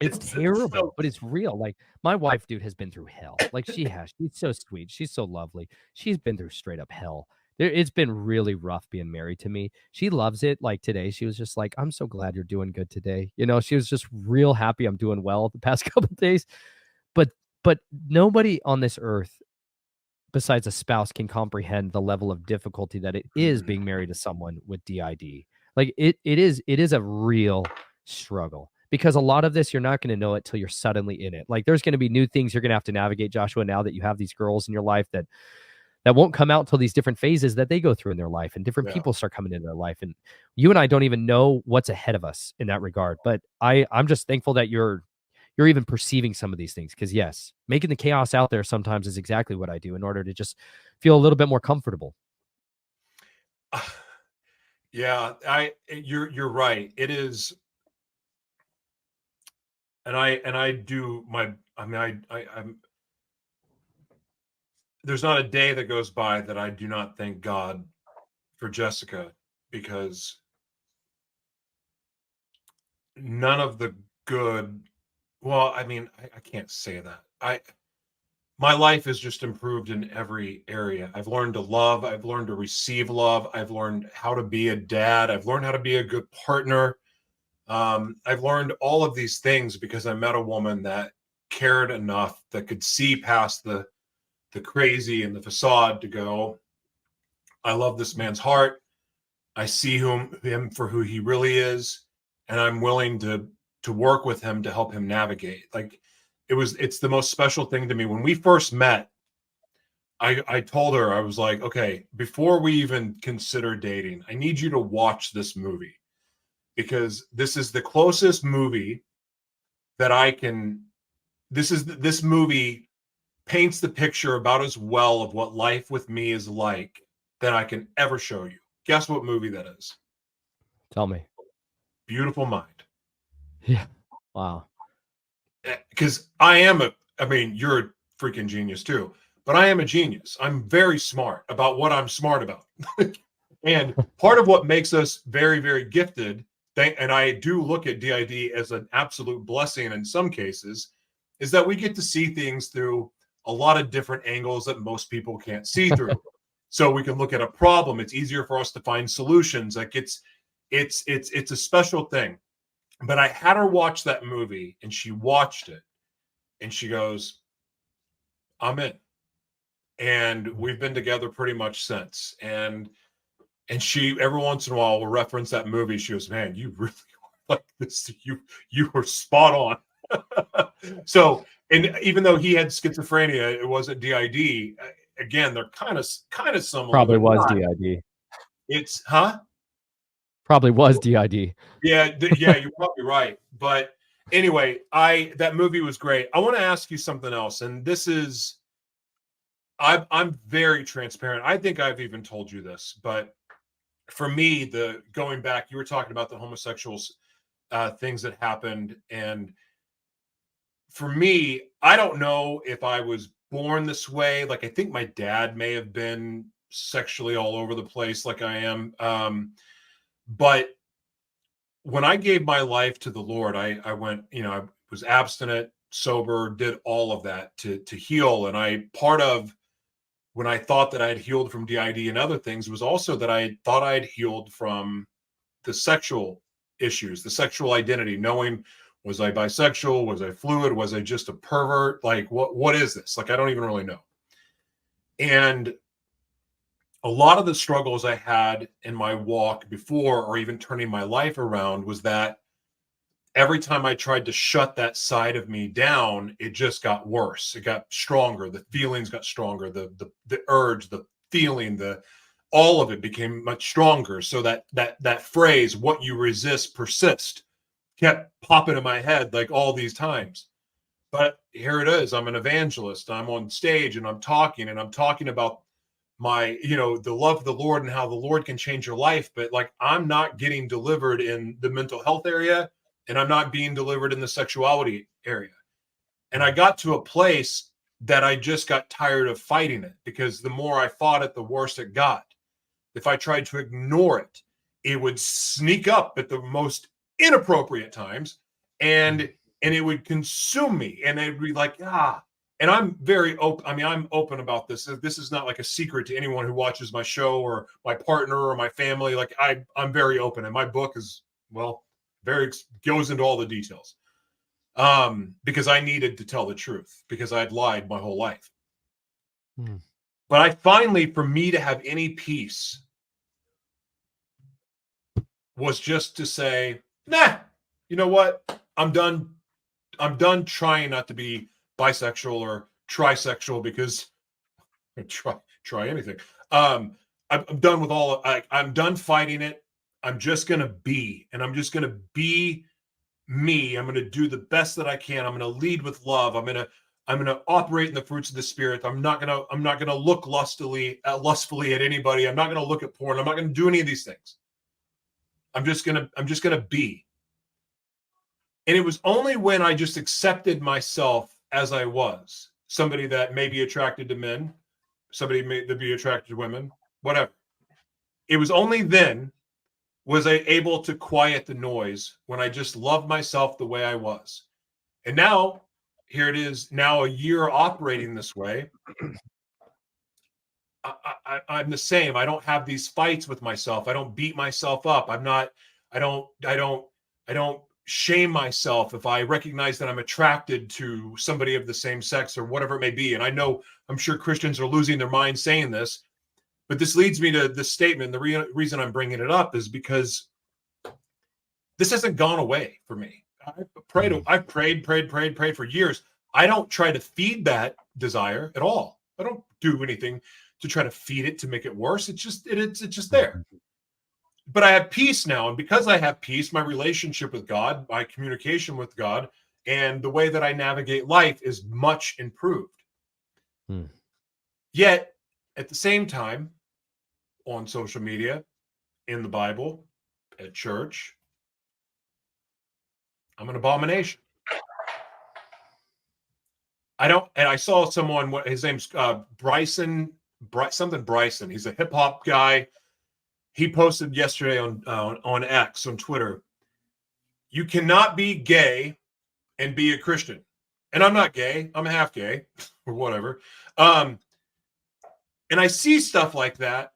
It's terrible, but it's real. Like, my wife, dude, has been through hell. Like, she has. She's so sweet. She's so lovely. She's been through straight up hell. It's been really rough being married to me. She loves it. Like, today, she was just like, I'm so glad you're doing good today. You know, she was just real happy I'm doing well the past couple of days. But nobody on this earth besides a spouse can comprehend the level of difficulty that it is being married to someone with DID. Like, it is a real struggle, because a lot of this, you're not going to know it till you're suddenly in it. Like, there's going to be new things you're going to have to navigate, Joshua, now that you have these girls in your life that won't come out till these different phases that they go through in their life, and different people start coming into their life. And you and I don't even know what's ahead of us in that regard. But I'm just thankful that you're even perceiving some of these things, because yes, making the chaos out there sometimes is exactly what I do in order to just feel a little bit more comfortable. Yeah, you're right. It is. And I do my, I mean, I'm, there's not a day that goes by that I do not thank God for Jessica, because none of the good, well, I mean, I can't say that. My life has just improved in every area. I've learned to love. I've learned to receive love. I've learned how to be a dad. I've learned how to be a good partner. I've learned all of these things because I met a woman that cared enough, that could see past the crazy and the facade, to go, I love this man's heart. I see him for who he really is, and I'm willing to work with him to help him navigate. Like, it's the most special thing to me. When we first met, I told her, I was like, okay, before we even consider dating, I need you to watch this movie, because this is the closest movie that I can. This movie paints the picture about as well of what life with me is like that I can ever show you. Guess what movie that is? Tell me. Beautiful Mind. Yeah. Wow. Because I mean, you're a freaking genius too, but I am a genius. I'm very smart about what I'm smart about. And part of what makes us very, very gifted, and I do look at DID as an absolute blessing in some cases, is that we get to see things through a lot of different angles that most people can't see through. So we can look at a problem. It's easier for us to find solutions. Like, it's a special thing. But I had her watch that movie, and she watched it, and she goes, I'm in. And we've been together pretty much since. And she, every once in a while, will reference that movie. She goes, man, you really like this. You were spot on. So, and even though he had schizophrenia, it wasn't DID. Again, they're kind of similar. Probably was DID. It's, huh? Probably was DID. Yeah, you're probably right. But Anyway, that movie was great. I want to ask you something else, and this is, I'm very transparent. I think I've even told you this, but for me, the going back, you were talking about the homosexuals, things that happened, and for me, I don't know if I was born this way. Like, I think my dad may have been sexually all over the place, like I am. But when I gave my life to the Lord, I went, I was abstinent, sober, did all of that to heal. And part of when I thought that I had healed from DID and other things was also that I thought I had healed from the sexual issues, the sexual identity, knowing, was I bisexual? Was I fluid? Was I just a pervert? Like, what is this? Like, I don't even really know. And a lot of the struggles I had in my walk before, or even turning my life around, was that every time I tried to shut that side of me down, it just got worse. It got stronger. The feelings got stronger. The urge, the feeling, all of it became much stronger. So that phrase, "what you resist persist," kept popping in my head like all these times. But here it is. I'm an evangelist. I'm on stage and I'm talking about my, the love of the Lord and how the Lord can change your life. But like, I'm not getting delivered in the mental health area, and I'm not being delivered in the sexuality area. And I got to a place that I just got tired of fighting it, because the more I fought it, the worse it got. If I tried to ignore it, it would sneak up at the most inappropriate times, and it would consume me, and I'd be like, and I'm very open. I mean, I'm open about this. This is not like a secret to anyone who watches my show or my partner or my family. Like, I'm very open, and my book is, well, goes into all the details, because I needed to tell the truth, because I'd lied my whole life. But I finally, for me to have any peace, was just to say, nah, you know what? I'm done trying not to be bisexual or trisexual, because try anything. I'm done with I'm done fighting it. I'm just going to be, and I'm just going to be me. I'm going to do the best that I can. I'm going to lead with love. I'm going to operate in the fruits of the Spirit. I'm not going to look lustfully at anybody. I'm not going to look at porn. I'm not going to do any of these things. I'm just going to be. And it was only when I just accepted myself as I was, somebody that may be attracted to men, somebody may be attracted to women, whatever. It was only then was I able to quiet the noise, when I just loved myself the way I was. And now, here it is, now a year operating this way. I'm the same. I don't have these fights with myself. I don't beat myself up. I don't shame myself if I recognize that I'm attracted to somebody of the same sex or whatever it may be. And I'm sure Christians are losing their minds saying this, but this leads me to this statement. The reason I'm bringing it up is because this hasn't gone away for me. I've prayed for years. I don't try to feed that desire at all. I don't do anything to try to feed it to make it worse. It's just there. But I have peace now. And because I have peace, my relationship with God, my communication with God, and the way that I navigate life is much improved. Yet, at the same time, on social media, in the Bible, at church, I'm an abomination. I saw someone, his name's Bryson. He's a hip hop guy. He posted yesterday on X, on Twitter, "You cannot be gay and be a Christian." And I'm not gay. I'm half gay or whatever. And I see stuff like that,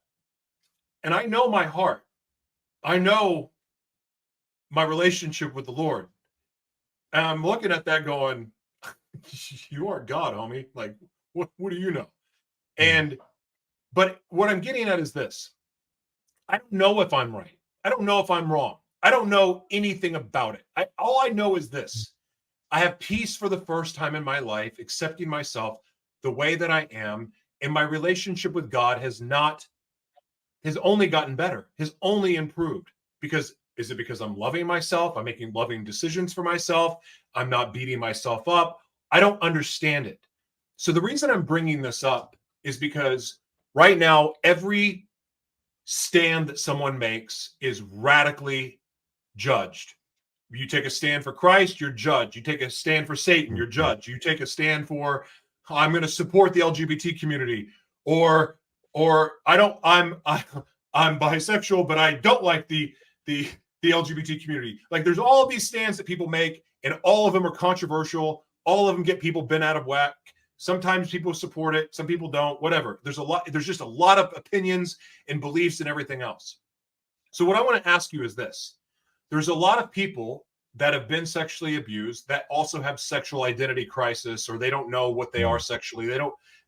and I know my heart. I know my relationship with the Lord. And I'm looking at that going, you are God, homie. Like, what do you know? But what I'm getting at is this. I don't know if I'm right. I don't know if I'm wrong. I don't know anything about it. All I know is this. I have peace for the first time in my life, accepting myself the way that I am, and my relationship with God has only gotten better, has only improved, because Is it because I'm loving myself? I'm making loving decisions for myself. I'm not beating myself up. I don't understand it. So the reason I'm bringing this up is because right now, every stand that someone makes is radically judged. You take a stand for Christ, you're judged. You take a stand for Satan, you're judged. You take a stand for, I'm going to support the LGBT community, or I'm bisexual, but I don't like the LGBT community. Like, there's all of these stands that people make, and all of them are controversial. All of them get people bent out of whack. Sometimes people support it, some people don't, whatever. There's just a lot of opinions and beliefs and everything else. So what I want to ask you is this. There's a lot of people that have been sexually abused that also have sexual identity crisis, or they don't know what they are sexually.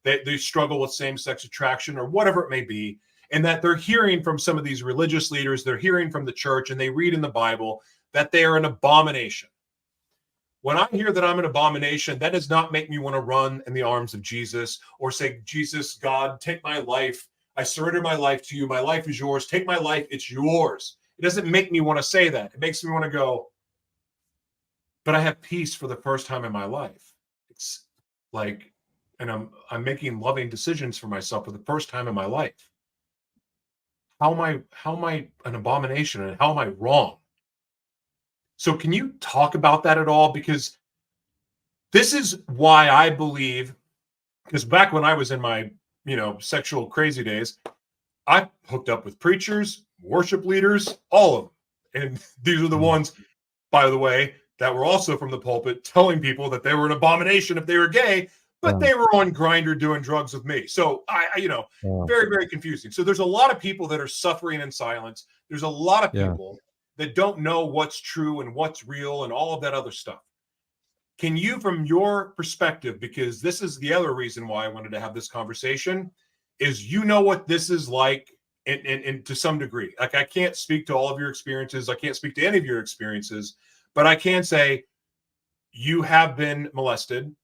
They struggle with same-sex attraction or whatever it may be. And that they're hearing from some of these religious leaders, they're hearing from the church, and they read in the Bible that they are an abomination. When I hear that I'm an abomination, that does not make me want to run in the arms of Jesus or say, Jesus, God, take my life. I surrender my life to you. My life is yours. Take my life. It's yours. It doesn't make me want to say that. It makes me want to go, but I have peace for the first time in my life. It's like, and I'm making loving decisions for myself for the first time in my life. How am I an abomination, and how am I wrong? So can you talk about that at all? Because this is why I believe, because back when I was in my, sexual crazy days, I hooked up with preachers, worship leaders, all of them. And these are the ones, by the way, that were also from the pulpit telling people that they were an abomination if they were gay, but they were on Grindr doing drugs with me. So very, very confusing. So there's a lot of people that are suffering in silence. There's a lot of people that don't know what's true and what's real and all of that other stuff. Can you, from your perspective, because this is the other reason why I wanted to have this conversation, is what this is like, and to some degree. Like, I can't speak to all of your experiences. I can't speak to any of your experiences, but I can say you have been molested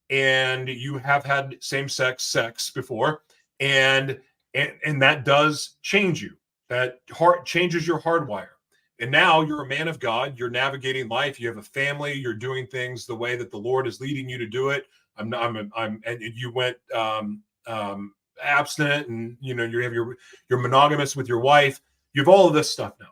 and you have had same-sex sex before, and that does change you. That changes your hardwire. And now you're a man of God. You're navigating life. You have a family. You're doing things the way that the Lord is leading you to do it. And you went abstinent, and you have you're monogamous with your wife. You have all of this stuff now.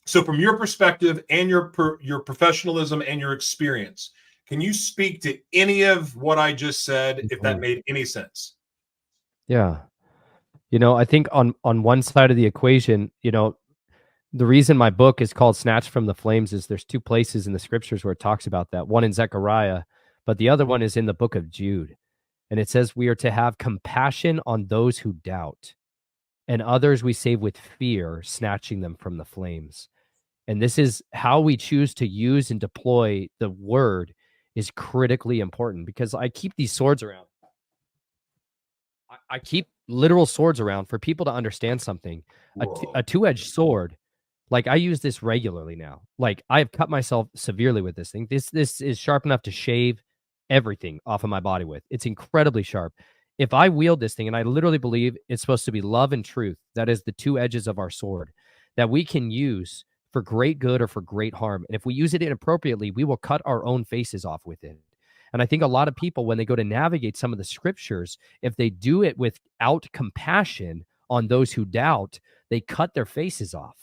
So from your perspective and your professionalism and your experience, can you speak to any of what I just said, if that made any sense? Yeah. I think on one side of the equation, the reason my book is called Snatched from the Flames is there's two places in the scriptures where it talks about that. One in Zechariah, but the other one is in the book of Jude. And it says we are to have compassion on those who doubt, and others we save with fear, snatching them from the flames. And this is how we choose to use and deploy the word is critically important, because I keep these swords around. I keep literal swords around for people to understand something. A two-edged sword, like, I use this regularly now. Like, I've cut myself severely with this thing. This is sharp enough to shave everything off of my body with. It's incredibly sharp. If I wield this thing, and I literally believe it's supposed to be love and truth, that is the two edges of our sword that we can use for great good or for great harm. And if we use it inappropriately, we will cut our own faces off with it. And I think a lot of people, when they go to navigate some of the scriptures, if they do it without compassion on those who doubt, they cut their faces off.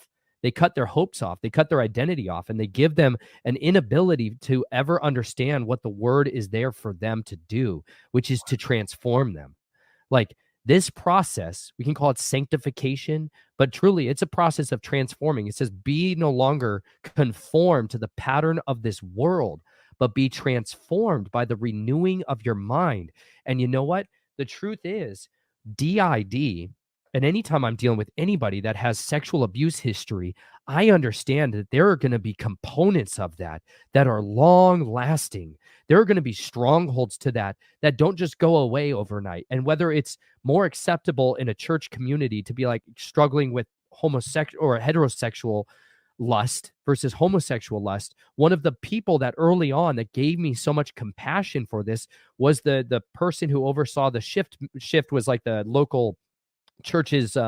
They cut their hopes off. They cut their identity off, and they give them an inability to ever understand what the word is there for them to do, which is to transform them. Like, this process, we can call it sanctification, but truly it's a process of transforming. It says, be no longer conformed to the pattern of this world, but be transformed by the renewing of your mind. And you know what? The truth is, DID, and anytime I'm dealing with anybody that has sexual abuse history, I understand that there are going to be components of that are long lasting. There are going to be strongholds to that don't just go away overnight. And whether it's more acceptable in a church community to be like struggling with homosexual or heterosexual lust versus homosexual lust, one of the people that early on that gave me so much compassion for this was the person who oversaw the shift was like the local church's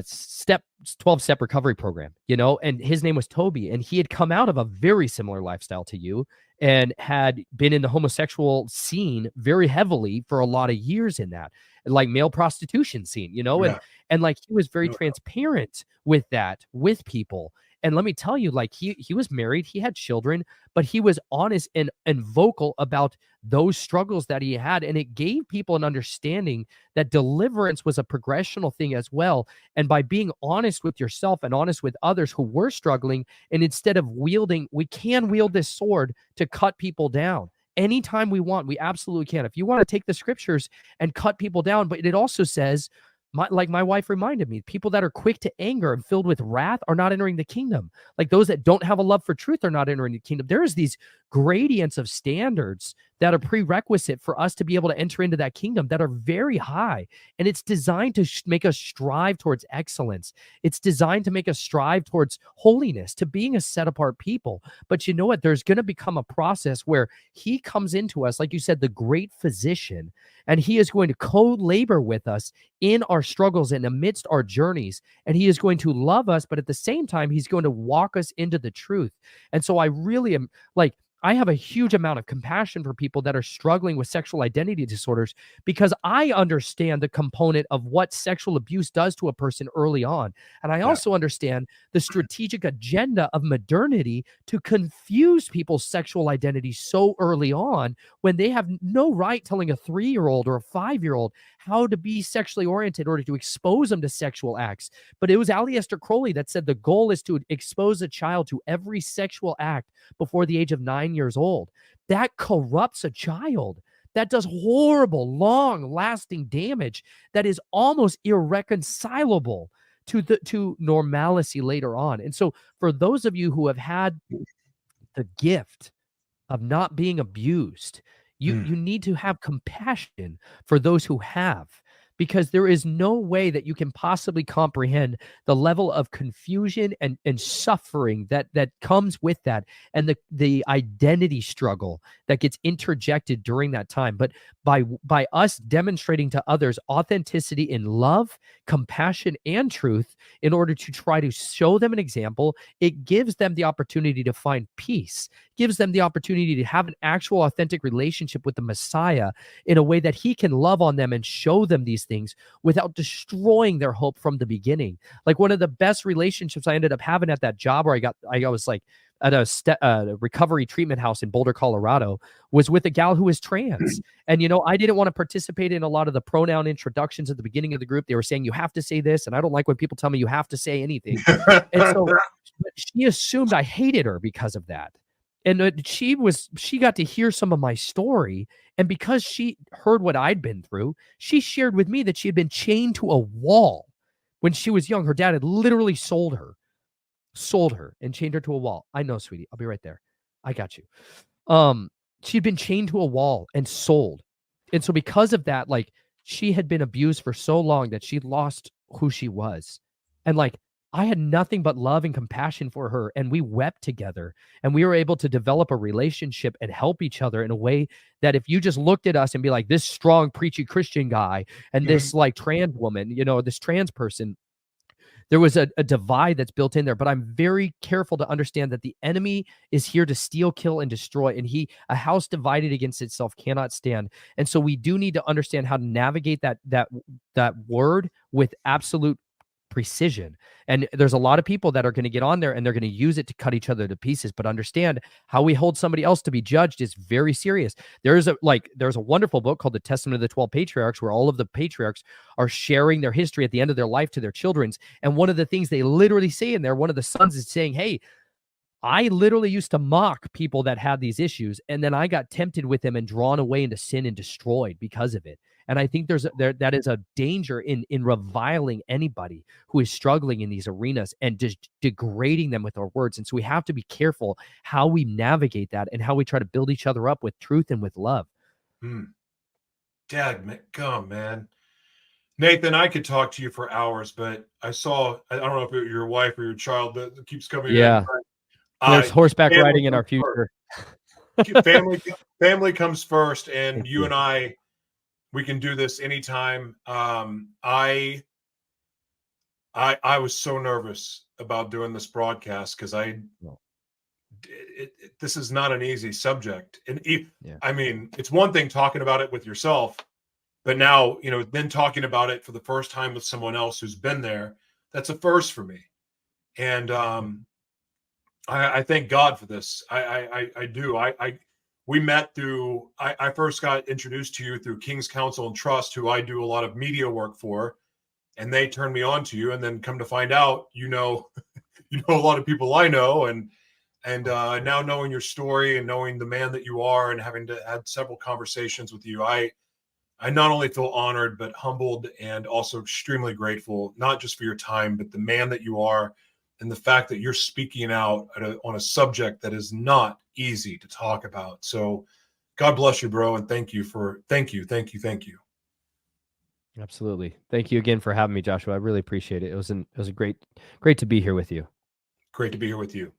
step 12-step recovery program, you know, and his name was Toby, and he had come out of a very similar lifestyle to you and had been in the homosexual scene very heavily for a lot of years in that, like male prostitution scene, you know, and like he was very transparent with that with people. And let me tell you, like he was married, he had children, but he was honest and vocal about those struggles that he had. And it gave people an understanding that deliverance was a progressional thing as well. And by being honest with yourself and honest with others who were struggling, and instead of we can wield this sword to cut people down. Anytime we want, we absolutely can. If you want to take the scriptures and cut people down, but it also says, like my wife reminded me, people that are quick to anger and filled with wrath are not entering the kingdom. Like those that don't have a love for truth are not entering the kingdom. There's these gradients of standards that are prerequisite for us to be able to enter into that kingdom that are very high. And it's designed to make us strive towards excellence. It's designed to make us strive towards holiness, to being a set apart people. But you know what? There's going to become a process where he comes into us, like you said, the great physician, and he is going to co-labor with us in our struggles and amidst our journeys. And he is going to love us, but at the same time, he's going to walk us into the truth. And so I really am like, I have a huge amount of compassion for people that are struggling with sexual identity disorders, because I understand the component of what sexual abuse does to a person early on. And I also understand the strategic agenda of modernity to confuse people's sexual identity so early on, when they have no right telling a 3-year-old or a 5-year-old how to be sexually oriented or to expose them to sexual acts. But it was Aleister Crowley that said the goal is to expose a child to every sexual act before the age of 9 years old. That corrupts a child. That does horrible, long-lasting damage that is almost irreconcilable to normalcy later on. And so for those of you who have had the gift of not being abused, you need to have compassion for those who have, because there is no way that you can possibly comprehend the level of confusion and suffering that comes with that, and the identity struggle that gets interjected during that time. But by us demonstrating to others authenticity in love, compassion, and truth in order to try to show them an example, it gives them the opportunity to find peace, gives them the opportunity to have an actual authentic relationship with the Messiah in a way that he can love on them and show them these things without destroying their hope from the beginning. Like one of the best relationships I ended up having at that job where I was like at a recovery treatment house in Boulder, Colorado, was with a gal who was trans. And, you know, I didn't want to participate in a lot of the pronoun introductions at the beginning of the group. They were saying, you have to say this. And I don't like when people tell me you have to say anything. And so she assumed I hated her because of that. And she got to hear some of my story. And because she heard what I'd been through, she shared with me that she had been chained to a wall when she was young. Her dad had literally sold her and chained her to a wall. I know, sweetie. I'll be right there. I got you. She'd been chained to a wall and sold. And so because of that, like, she had been abused for so long that she lost who she was. And like, I had nothing but love and compassion for her, and we wept together, and we were able to develop a relationship and help each other in a way that if you just looked at us and be like, this strong, preachy Christian guy and this like trans woman, you know, this trans person, there was a divide that's built in there. But I'm very careful to understand that the enemy is here to steal, kill, and destroy. And a house divided against itself cannot stand. And so we do need to understand how to navigate that word with absolute precision. And there's a lot of people that are going to get on there and they're going to use it to cut each other to pieces. But understand, how we hold somebody else to be judged is very serious. There's a wonderful book called The Testament of the 12 Patriarchs, where all of the patriarchs are sharing their history at the end of their life to their children's. And one of the things they literally say in there, one of the sons is saying, hey, I literally used to mock people that had these issues, and then I got tempted with them and drawn away into sin and destroyed because of it. And I think that is a danger in reviling anybody who is struggling in these arenas and just degrading them with our words. And so we have to be careful how we navigate that and how we try to build each other up with truth and with love. Dad, come, man. Nathan, I could talk to you for hours, but I don't know if it was your wife or your child that keeps coming in. There's horseback riding in our future. Family comes first, and you and I, we can do this anytime. I I was so nervous about doing this broadcast because No. this is not an easy subject. And Yeah. I mean, it's one thing talking about it with yourself, but now, you know, then talking about it for the first time with someone else who's been there, that's a first for me. And I thank God for this. I do. We met through, I first got introduced to you through King's Counsel and Trust, who I do a lot of media work for, and they turned me on to you. And then come to find out, you know, you know a lot of people I know, and now knowing your story and knowing the man that you are, and having had several conversations with you, I not only feel honored but humbled, and also extremely grateful, not just for your time, but the man that you are, and the fact that you're speaking out on a subject that is not easy to talk about. So God bless you, bro. And thank you. Absolutely. Thank you again for having me, Joshua. I really appreciate it. It was great to be here with you. Great to be here with you.